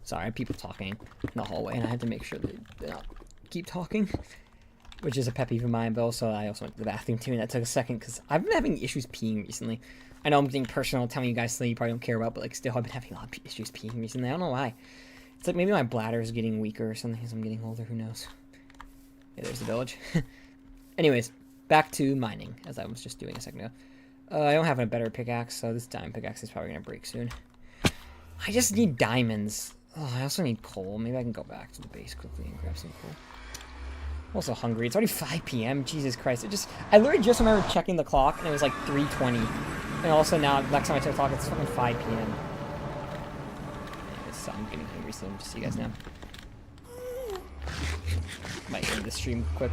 Sorry, I have people talking in the hallway, and I had to make sure that they not keep talking, which is a pet peeve of mine, but also I also went to the bathroom too, and that took a second, because I've been having issues peeing recently. I know I'm getting personal, telling you guys something you probably don't care about, but like still I've been having a lot of issues peeing recently. I don't know why. It's like maybe my bladder is getting weaker or something as I'm getting older, who knows. Yeah, there's the village. Anyways, back to mining, as I was just doing a second ago. I don't have a better pickaxe, so this diamond pickaxe is probably going to break soon. I just need diamonds. Oh, I also need coal. Maybe I can go back to the base quickly and grab some coal. I'm also hungry. It's already 5 p.m. Jesus Christ. I literally just remember checking the clock, and it was like 3:20. And also now, next time I check the clock, it's fucking 5 p.m. Anyways, so I'm getting hungry soon, just so you guys know. Might end the stream quick.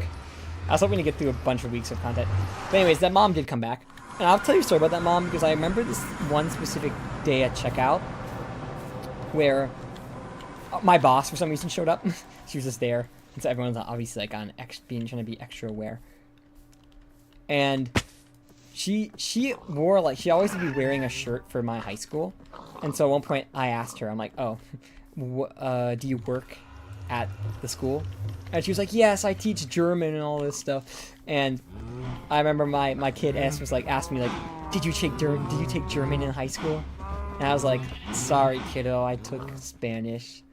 I was hoping to get through a bunch of weeks of content. But anyways, that mom did come back. And I'll tell you a story about that mom, because I remember this one specific day at checkout where my boss, for some reason, showed up. She was just there. And so everyone's obviously like on trying to be extra aware. And she wore, like, she always would be wearing a shirt for my high school. And so at one point I asked her, I'm like, oh, do you work at the school? And she was like, yes, I teach German and all this stuff. And I remember my kid asked me like, did you take German in high school? And I was like, sorry, kiddo, I took Spanish.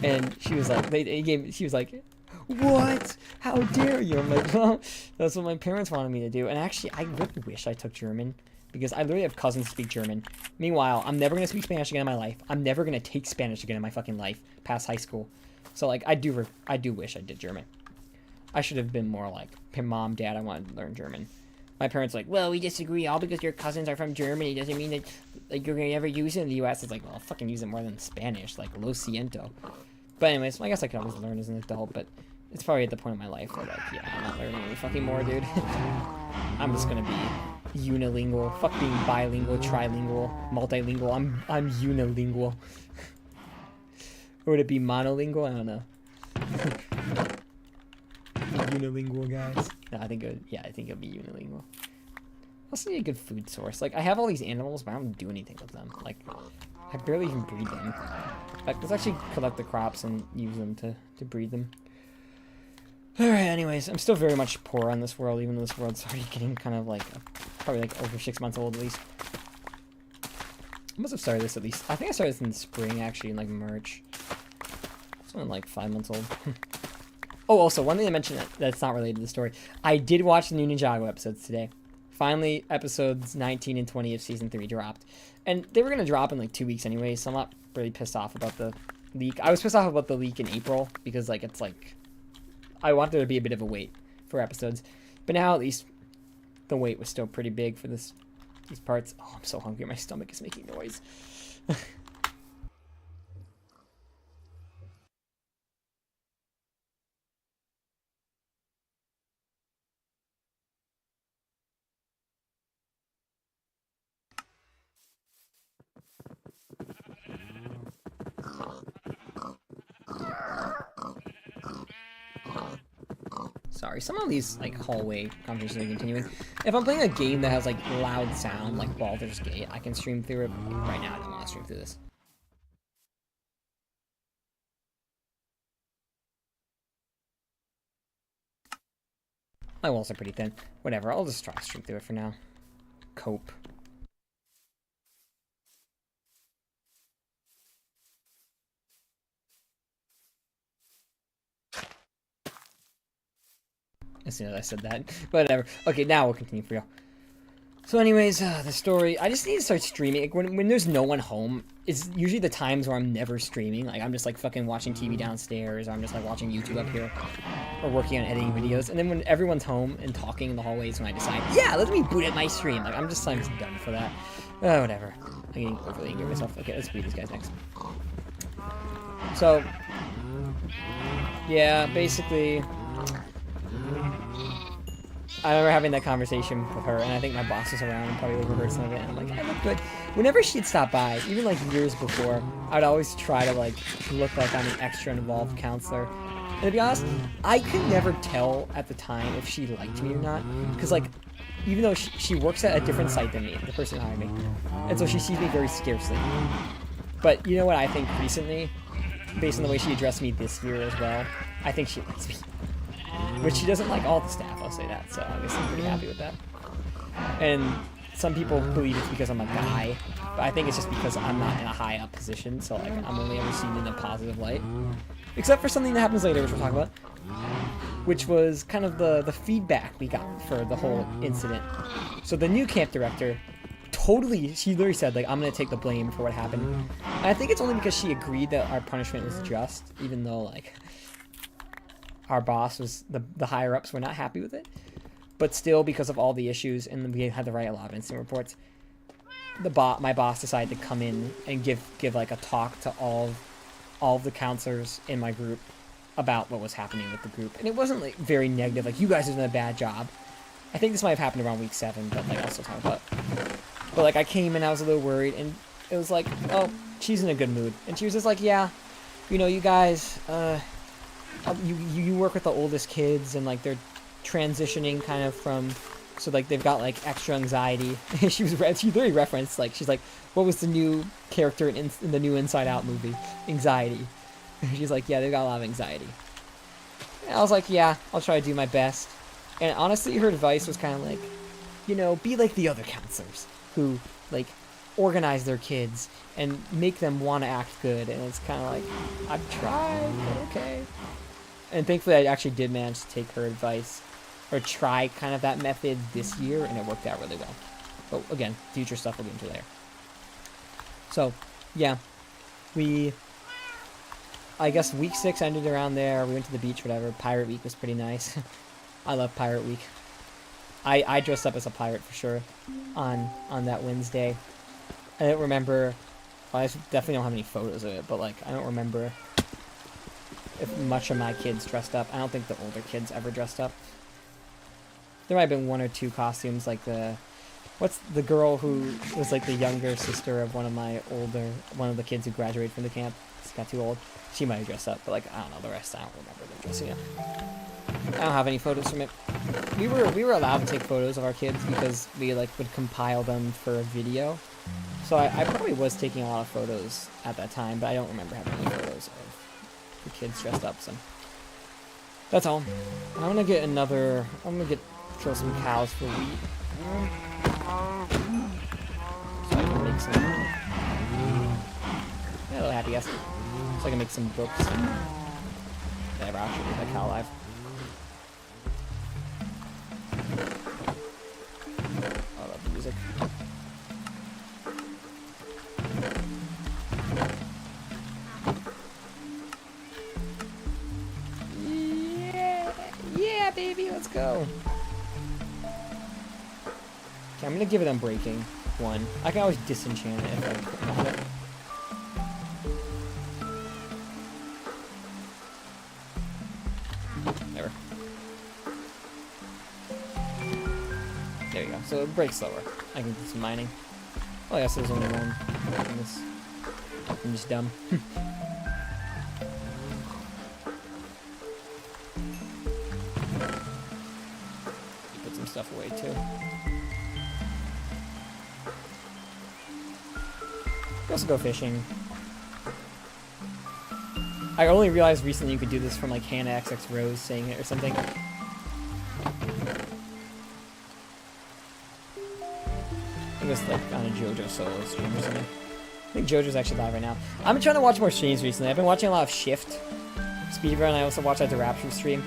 And she was like, she was like, what? How dare you? I'm like, well, that's what my parents wanted me to do. And actually, I really wish I took German, because I literally have cousins who speak German. Meanwhile, I'm never gonna speak Spanish again in my life. I'm never gonna take Spanish again in my fucking life past high school. So like, I do wish I did German. I should have been more like, mom, dad, I want to learn German. My parents were like, well, we disagree. All because your cousins are from Germany doesn't mean that like you're gonna ever use it in the U.S. It's like, well, I'll fucking use it more than Spanish, like lo siento. But anyways, I guess I could always learn as an adult, but it's probably at the point in my life where like, yeah, I'm not learning any fucking more, dude. I'm just gonna be unilingual. Fuck being bilingual, trilingual, multilingual. I'm unilingual. Or would it be monolingual? I don't know. Unilingual, guys. No, I think it would be unilingual. I also need a good food source. Like, I have all these animals, but I don't do anything with them. Like, I barely even breed them. Like, let's actually collect the crops and use them to breed them. Alright, anyways, I'm still very much poor on this world, even though this world's already getting kind of like, probably like over 6 months old at least. I must have started this at least. I think I started this in the spring, actually, in like March. It's only like 5 months old. Oh, also, one thing I mentioned that's not related to the story. I did watch the new Ninjago episodes today. Finally, episodes 19 and 20 of Season 3 dropped. And they were going to drop in like 2 weeks anyway, so I'm not really pissed off about the leak. I was pissed off about the leak in April, because like it's like, I want there to be a bit of a wait for episodes. But now at least the wait was still pretty big for these parts. Oh, I'm so hungry. My stomach is making noise. Sorry, some of these like hallway conversations are continuing. If I'm playing a game that has like loud sound, like Baldur's Gate, I can stream through it. Right now, I don't want to stream through this. My walls are pretty thin. Whatever, I'll just try to stream through it for now. Cope. As soon as I said that. Whatever. Okay, now we'll continue for you. So anyways, the story, I just need to start streaming. Like, when there's no one home, it's usually the times where I'm never streaming. Like, I'm just like fucking watching TV downstairs, or I'm just like watching YouTube up here, or working on editing videos. And then when everyone's home and talking in the hallways, when I decide, yeah, let me boot at my stream. Like, I'm just done for that. Whatever. I'm getting overly angry at myself. Okay, let's beat these guys next. So, yeah, basically, I remember having that conversation with her, and I think my boss was around and probably overheard some of it, and I'm like, I look good. Whenever she'd stop by, even like years before, I'd always try to like look like I'm an extra involved counselor. And to be honest, I could never tell at the time if she liked me or not, because like, even though she works at a different site than me, the person who hired me, and so she sees me very scarcely. But you know what I think recently? based on the way she addressed me this year as well, I think she likes me. Which she doesn't like all the staff, I'll say that, so I guess I'm pretty happy with that. And some people believe it's because I'm a guy, but I think it's just because I'm not in a high up position, so like I'm only ever seen in a positive light. Except for something that happens later, which we'll talk about, which was kind of the feedback we got for the whole incident. So the new camp director, she literally said, like, I'm going to take the blame for what happened. And I think it's only because she agreed that our punishment was just, even though, like, our boss was, the higher-ups were not happy with it. But still, because of all the issues, and we had to write a lot of incident reports, my boss decided to come in and give like, a talk to all of the counselors in my group about what was happening with the group. And it wasn't, like, very negative, like, you guys are doing a bad job. I think this might have happened around week 7, but, like, I'll still talk about it. But, like, I came and I was a little worried, and it was like, oh, she's in a good mood. And she was just like, yeah, you know, you guys, you work with the oldest kids, and, like, they're transitioning kind of from, so, like, they've got, like, extra anxiety. she literally referenced, like, she's like, what was the new character in the new Inside Out movie? Anxiety. She's like, yeah, they've got a lot of anxiety. And I was like, yeah, I'll try to do my best. And honestly, her advice was kind of like, you know, be like the other counselors who, like, organize their kids and make them want to act good. And it's kind of like, I've tried, but okay. And thankfully, I actually did manage to take her advice or try kind of that method this year, and it worked out really well. But again, future stuff we'll get into later. So, yeah, I guess week 6 ended around there. We went to the beach, whatever. Pirate Week was pretty nice. I love Pirate Week. I dressed up as a pirate for sure on that Wednesday. I don't remember. Well, I definitely don't have any photos of it, but like I don't remember if much of my kids dressed up. I don't think the older kids ever dressed up. There might have been 1 or 2 costumes, like what's the girl who was like the younger sister of one of the kids who graduated from the camp. She got too old. She might have dressed up, but like I don't know the rest. I don't remember them dressing up. I don't have any photos from it. We were allowed to take photos of our kids because we like would compile them for a video. So I probably was taking a lot of photos at that time, but I don't remember having any photos of the kids dressed up. So that's all. I'm gonna kill some cows for wheat. So I can make some. Yeah, a little happy guess. So I can make some books. Whatever, I'll shoot that cow alive. I love the music. Yeah, baby, let's go. Okay, I'm gonna give it unbreaking 1. I can always disenchant it if I put it on it. There you go. So it breaks slower. I can do some mining. Oh, I guess there's only one. I'm just dumb. Put some stuff away too. We also go fishing. I only realized recently you could do this from like Hannah XX Rose saying it or something. It was like on a JoJo solo stream or something. I think JoJo's actually live right now. I've been trying to watch more streams recently. I've been watching a lot of Shift speedrun. I also watched the Rapture stream.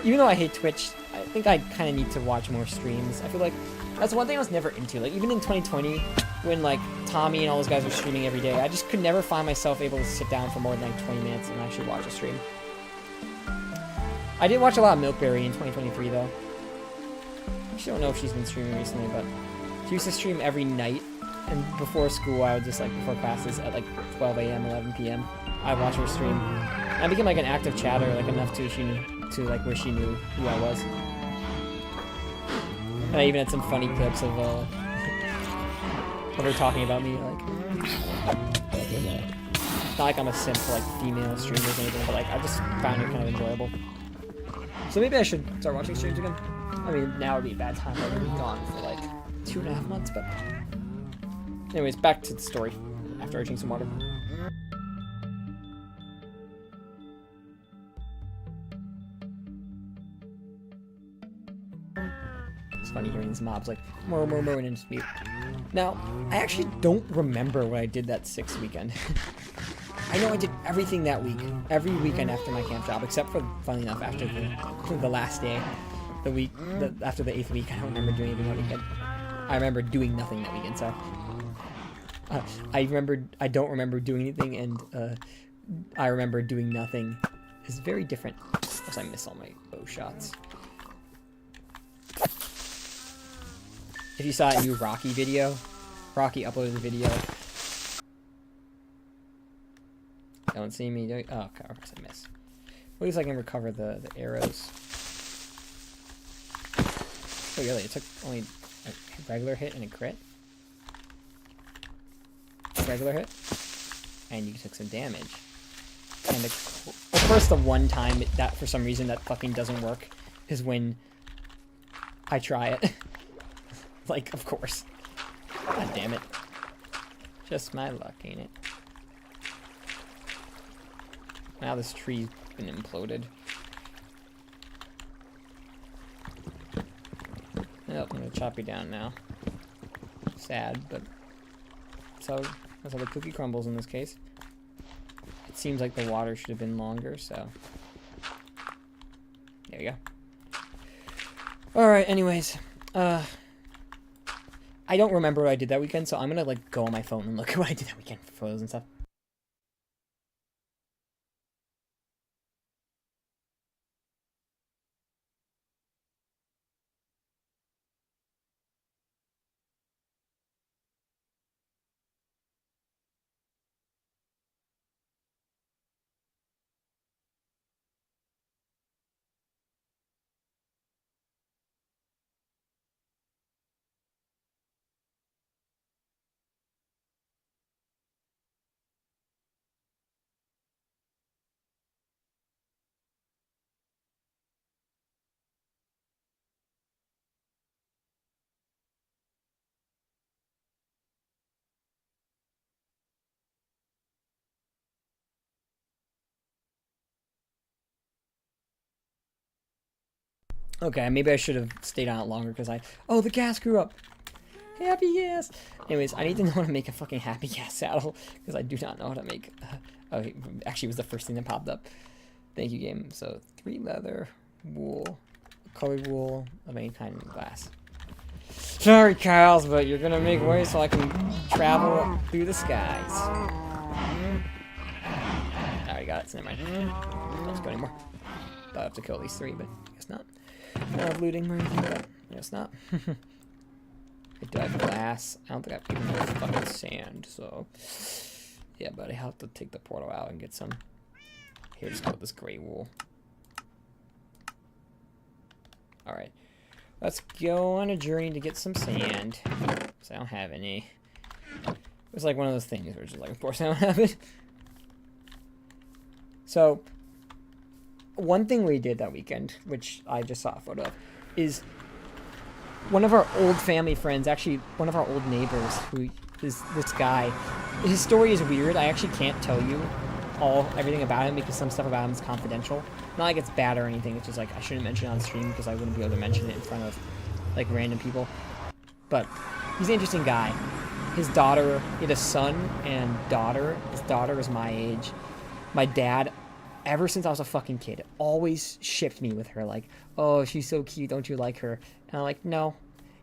Even though I hate Twitch, I think I kind of need to watch more streams. I feel like that's one thing I was never into. Like even in 2020, when like Tommy and all those guys were streaming every day, I just could never find myself able to sit down for more than like 20 minutes and actually watch a stream. I did watch a lot of Milkberry in 2023 though. I actually don't know if she's been streaming recently, but she used to stream every night, and before school, I would just, like, before classes at, like, 12 a.m., 11 p.m., I'd watch her stream. And I became, like, an active chatter, like, enough to where she knew who I was. And I even had some funny clips of her talking about me, like, not like I'm a simp for, like, female streamers or anything, but, like, I just found it kind of enjoyable. So maybe I should start watching streams again. I mean, now would be a bad time. I've been gone for, like, 2.5 months, but anyways, back to the story after I drink some water. It's funny hearing these mobs like more, and then just mute. Now, I actually don't remember what I did that 6th weekend. I know I did everything that week, every weekend after my camp job, except for, funny enough, after the last day, after the 8th week. I don't remember doing anything that weekend. I remember doing nothing that weekend, so. I don't remember doing anything, and I remember doing nothing. It's very different. Plus, I miss all my bow shots. If you saw a new Rocky video, Rocky uploaded a video. Don't see me doing. Oh, okay, of course I miss. At least I can recover the arrows. Oh, really? It took only a regular hit and a crit? Regular hit? And you took some damage. And of course, the one time that for some reason that fucking doesn't work is when I try it. Like, of course. God damn it. Just my luck, ain't it? Now this tree's been imploded. Nope, I'm gonna chop you down now. Sad, but that's how the cookie crumbles in this case. It seems like the water should have been longer, so there you go. Alright, anyways. I don't remember what I did that weekend, so I'm gonna like go on my phone and look at what I did that weekend for photos and stuff. Okay, maybe I should have stayed on it longer because oh, the gas grew up. Happy gas. Anyways, I need to know how to make a fucking happy gas saddle because I do not know how to make. Oh, actually, it was the first thing that popped up. Thank you, game. So 3 leather, wool, colored wool of any kind in glass. Sorry, Kyles, but you're gonna make way so I can travel through the skies. I already got it, so never mind. Let's go anymore. Thought I have to kill at least 3, but I guess not. Not looting or anything like that. I guess not. Do I have glass? I don't think I have even fucking sand, so yeah, but I have to take the portal out and get some. Here, just go with this gray wool. Alright. Let's go on a journey to get some sand. Because I don't have any. It's like one of those things where it's just like, of course I don't have it. So, one thing we did that weekend, which I just saw a photo of, is one of our old family friends, actually one of our old neighbors, who is this guy. His story is weird. I actually can't tell you everything about him because some stuff about him is confidential. Not like it's bad or anything. It's just like I shouldn't mention it on stream because I wouldn't be able to mention it in front of like random people. But he's an interesting guy. His daughter, he had a son and daughter. His daughter is my age. My dad, ever since I was a fucking kid, always shipped me with her. Like, oh, she's so cute. Don't you like her? And I'm like, no.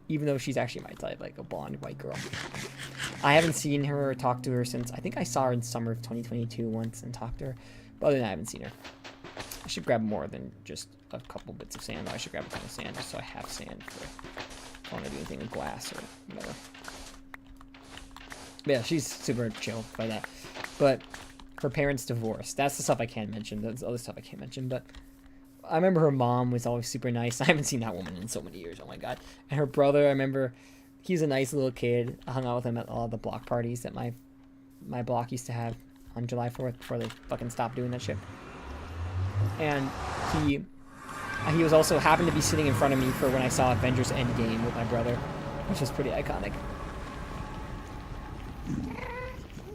Even though she's actually my type, like a blonde white girl. I haven't seen her or talked to her since, I think I saw her in summer of 2022 once and talked to her. But other than that, I haven't seen her. I should grab more than just a couple bits of sand. I should grab a ton of sand just so I have sand for if I want to do anything with glass or whatever. But yeah, she's super chill by that. But her parents divorced. That's the stuff I can't mention. That's the other stuff I can't mention. But I remember her mom was always super nice. I haven't seen that woman in so many years. Oh my god. And her brother, I remember, he's a nice little kid. I hung out with him at all the block parties that my block used to have on July 4th before they fucking stopped doing that shit. And he was also happened to be sitting in front of me for when I saw Avengers Endgame with my brother, which was pretty iconic.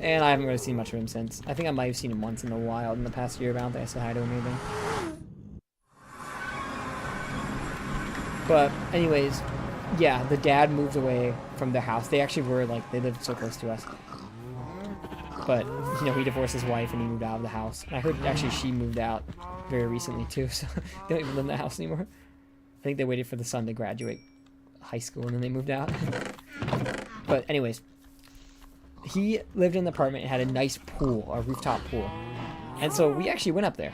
And I haven't really seen much of him since. I think I might have seen him once in the wild in the past year, but I don't think I said hi to him or anything. But anyways, yeah, the dad moved away from their house. They actually were like, they lived so close to us. But, you know, he divorced his wife and he moved out of the house. And I heard actually she moved out very recently too, so they don't even live in the house anymore. I think they waited for the son to graduate high school and then they moved out. But anyways, he lived in an apartment and had a nice pool, a rooftop pool. And so we actually went up there.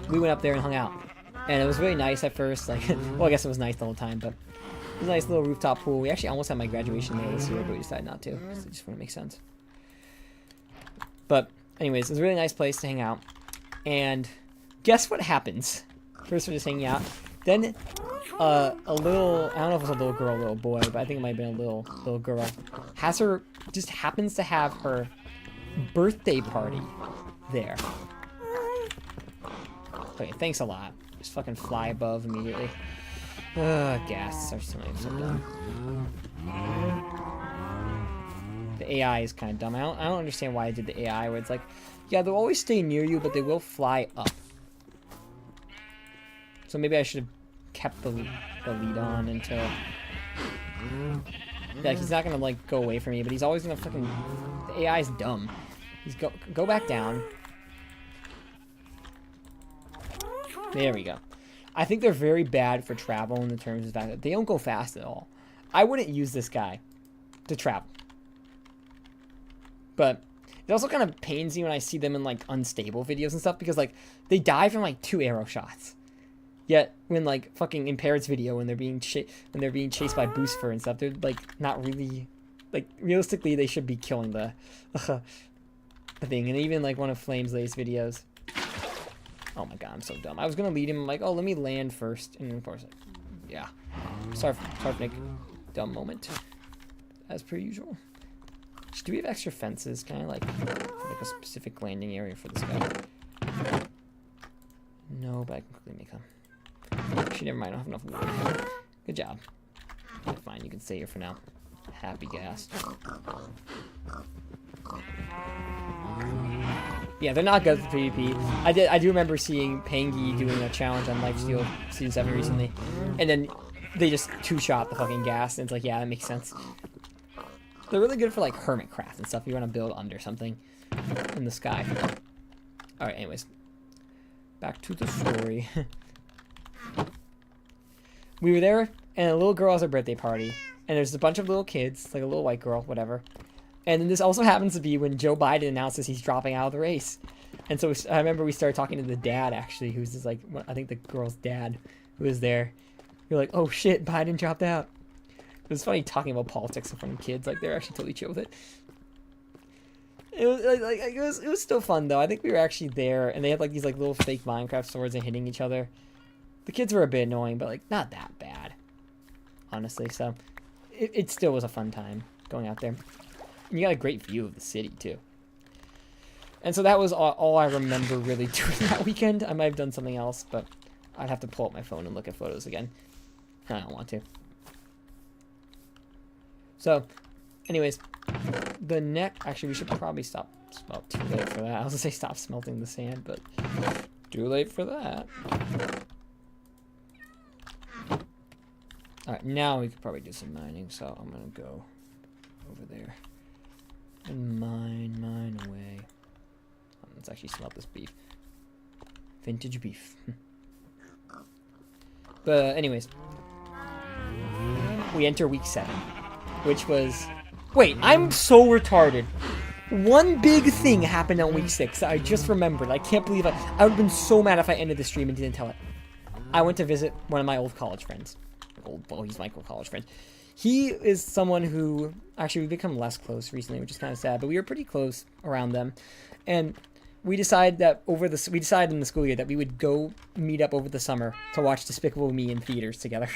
We went up there and hung out. And it was really nice at first. Like, well, I guess it was nice the whole time, but it was a nice little rooftop pool. We actually almost had my graduation there this year, but we decided not to, because it just wouldn't make sense. But anyways, it was a really nice place to hang out. And guess what happens? First we're just hanging out. Then a little, I don't know if it was a little girl or a little boy, but I think it might have been a little girl, just happens to have her birthday party there. Okay, thanks a lot. Just fucking fly above immediately. Gas. Starts to make so dumb. The AI is kind of dumb. I don't understand why I did the AI where it's like, yeah, they'll always stay near you, but they will fly up. So maybe I should have kept the lead on until... Like, he's not gonna, like, go away from me, but he's always gonna fucking... The AI is dumb. He's go back down. There we go. I think they're very bad for travel in the terms of the fact that they don't go fast at all. I wouldn't use this guy to travel. But it also kind of pains me when I see them in, like, unstable videos and stuff, because, like, they die from, like, 2 arrow shots. Yet, when, like, fucking Impaired's video, when they're being chased by Boostfur and stuff, they're, like, not really... Like, realistically, they should be killing the thing. And even, like, one of Flame's latest videos. Oh my god, I'm so dumb. I was gonna lead him, I'm like, oh, let me land first. And of course, like, yeah. Sarfnic, dumb moment. As per usual. Do we have extra fences? Kind of like a specific landing area for this guy? No, but I can quickly make them. Actually, never mind. I don't have enough wood. Good job. Okay, fine, you can stay here for now. Happy gas. Yeah, they're not good for PvP. I do remember seeing Pangy doing a challenge on Lifesteal Season 7 recently. And then they just two-shot the fucking gas, and it's like, yeah, that makes sense. They're really good for, like, hermitcraft and stuff. You want to build under something in the sky. Alright, anyways. Back to the story. We were there, and a little girl has her birthday party. And there's a bunch of little kids, like a little white girl, whatever. And then this also happens to be when Joe Biden announces he's dropping out of the race. And so I remember we started talking to the dad, actually, who's just like, I think the girl's dad, who was there. You're like, oh shit, Biden dropped out. It was funny talking about politics in front of kids. Like, they're actually totally chill with it. It was it was still fun though. I think we were actually there, and they had like these like little fake Minecraft swords and hitting each other. The kids were a bit annoying, but like not that bad, honestly. So it still was a fun time going out there. And you got a great view of the city too. And so that was all I remember really doing that weekend. I might have done something else, but I'd have to pull up my phone and look at photos again. I don't want to. So, anyways, actually, we should probably stop. Well, too late for that. I was gonna say stop smelting the sand, but too late for that. Alright, now we could probably do some mining, so I'm gonna go over there and mine away. Let's actually smelt this beef. Vintage beef. But anyways, we enter week 7, which was... Wait, I'm so retarded. One big thing happened on week 6 that I just remembered. I can't believe I would have been so mad if I ended the stream and didn't tell it. I went to visit one of my old college friends. Well, he's my college friend. He is someone who... Actually, we've become less close recently, which is kind of sad, but we were pretty close around them. And we decided that we decided in the school year that we would go meet up over the summer to watch Despicable Me in theaters together.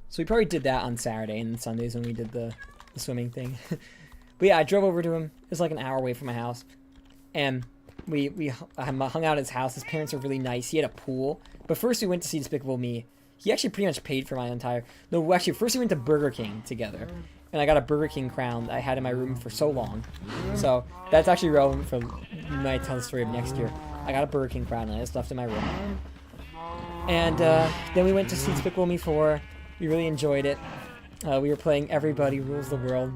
So we probably did that on Saturday, and then Sundays when we did the swimming thing. But yeah, I drove over to him. It was like an hour away from my house. And we hung out at his house. His parents are really nice. He had a pool. But first we went to see Despicable Me. He actually pretty much paid for my entire... No, actually, first we went to Burger King together. and I got a Burger King crown that I had in my room for so long. So that's actually relevant for my tell the story of next year. I got a Burger King crown and I just left it in my room. And then we went to see Despicable Me 4. We really enjoyed it. We were playing Everybody Rules the World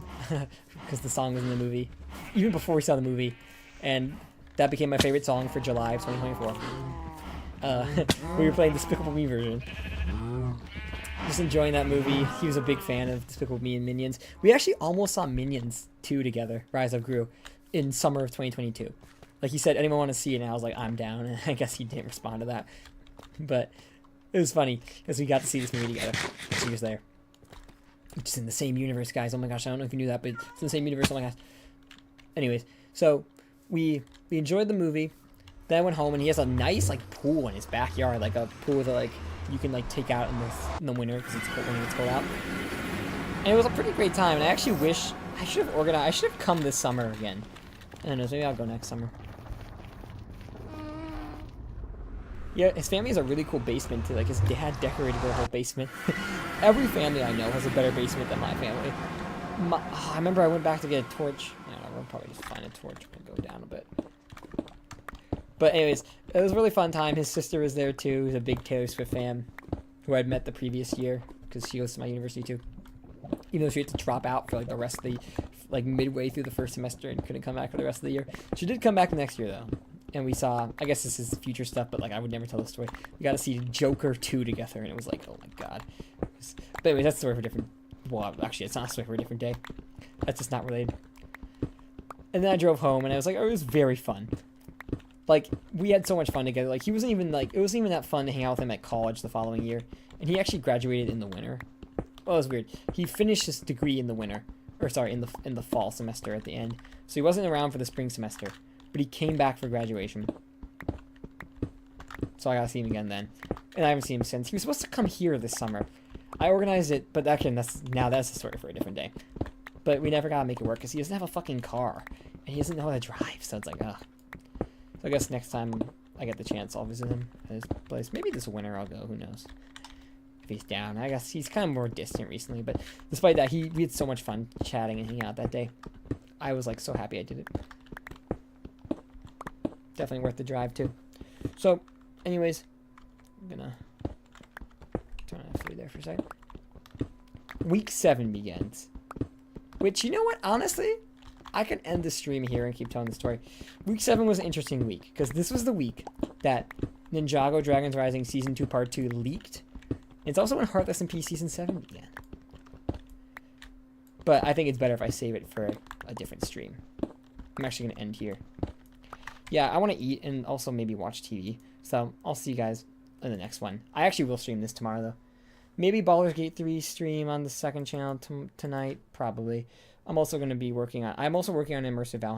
because the song was in the movie, even before we saw the movie. And that became my favorite song for July of 2024. We were playing Despicable Me version. Just enjoying that movie. He was a big fan of Despicable Me and Minions. We actually almost saw Minions 2 together, Rise of Gru, in summer of 2022. Like, he said, anyone want to see it? And I was like, I'm down. And I guess he didn't respond to that. But it was funny because we got to see this movie together. He was there. Which is in the same universe, guys. Oh my gosh, I don't know if you knew that, but it's in the same universe. Oh my gosh. Anyways, so we enjoyed the movie. Then I went home, and he has a nice like pool in his backyard, like a pool that like you can like take out in the winter because it's cold when it's cold out. And it was a pretty great time. And I actually wish I should have organized. I should have come this summer again. I don't know. Maybe I'll go next summer. Yeah, his family has a really cool basement too. Like, his dad decorated their whole basement. Every family I know has a better basement than my family. I remember I went back to get a torch. I don't know, we'll probably just find a torch and go down a bit. But anyways, it was a really fun time. His sister was there too, who's a big Taylor Swift fan, who I'd met the previous year because she goes to my university too. Even though she had to drop out for like the rest of the, like midway through the first semester and couldn't come back for the rest of the year. She did come back the next year though. And we saw, I guess this is future stuff, but like I would never tell the story. We got to see Joker 2 together, and it was like, oh my god. But anyways, that's a story for a different, well, actually, it's not a story for a different day. That's just not related. And then I drove home, and I was like, oh, it was very fun. Like, we had so much fun together. Like, he wasn't even, like, it wasn't even that fun to hang out with him at college the following year. And he actually graduated in the winter. Well, it was weird. He finished his degree in the winter. Or, sorry, in the fall semester at the end. So he wasn't around for the spring semester. But he came back for graduation. So I gotta see him again then. And I haven't seen him since. He was supposed to come here this summer. I organized it, but again, that's a story for a different day. But we never gotta make it work because he doesn't have a fucking car. And he doesn't know how to drive, so it's like, ugh. So I guess next time I get the chance, I'll visit him at his place. Maybe this winter I'll go, who knows. If he's down. I guess he's kind of more distant recently, but despite that, we had so much fun chatting and hanging out that day. I was like so happy I did it. Definitely worth the drive too. So, anyways, I'm gonna turn off through there for a second. Week 7 begins. Which, you know what? Honestly, I can end the stream here and keep telling the story. Week 7 was an interesting week because this was the week that Ninjago Dragons Rising Season 2 Part 2 leaked. It's also when Heartless MP Season 7 began. But I think it's better if I save it for a different stream. I'm actually going to end here. Yeah, I want to eat and also maybe watch TV. So I'll see you guys in the next one. I actually will stream this tomorrow, though. Maybe Baldur's Gate 3 stream on the second channel tonight, probably. I'm also working on Immersive Valheim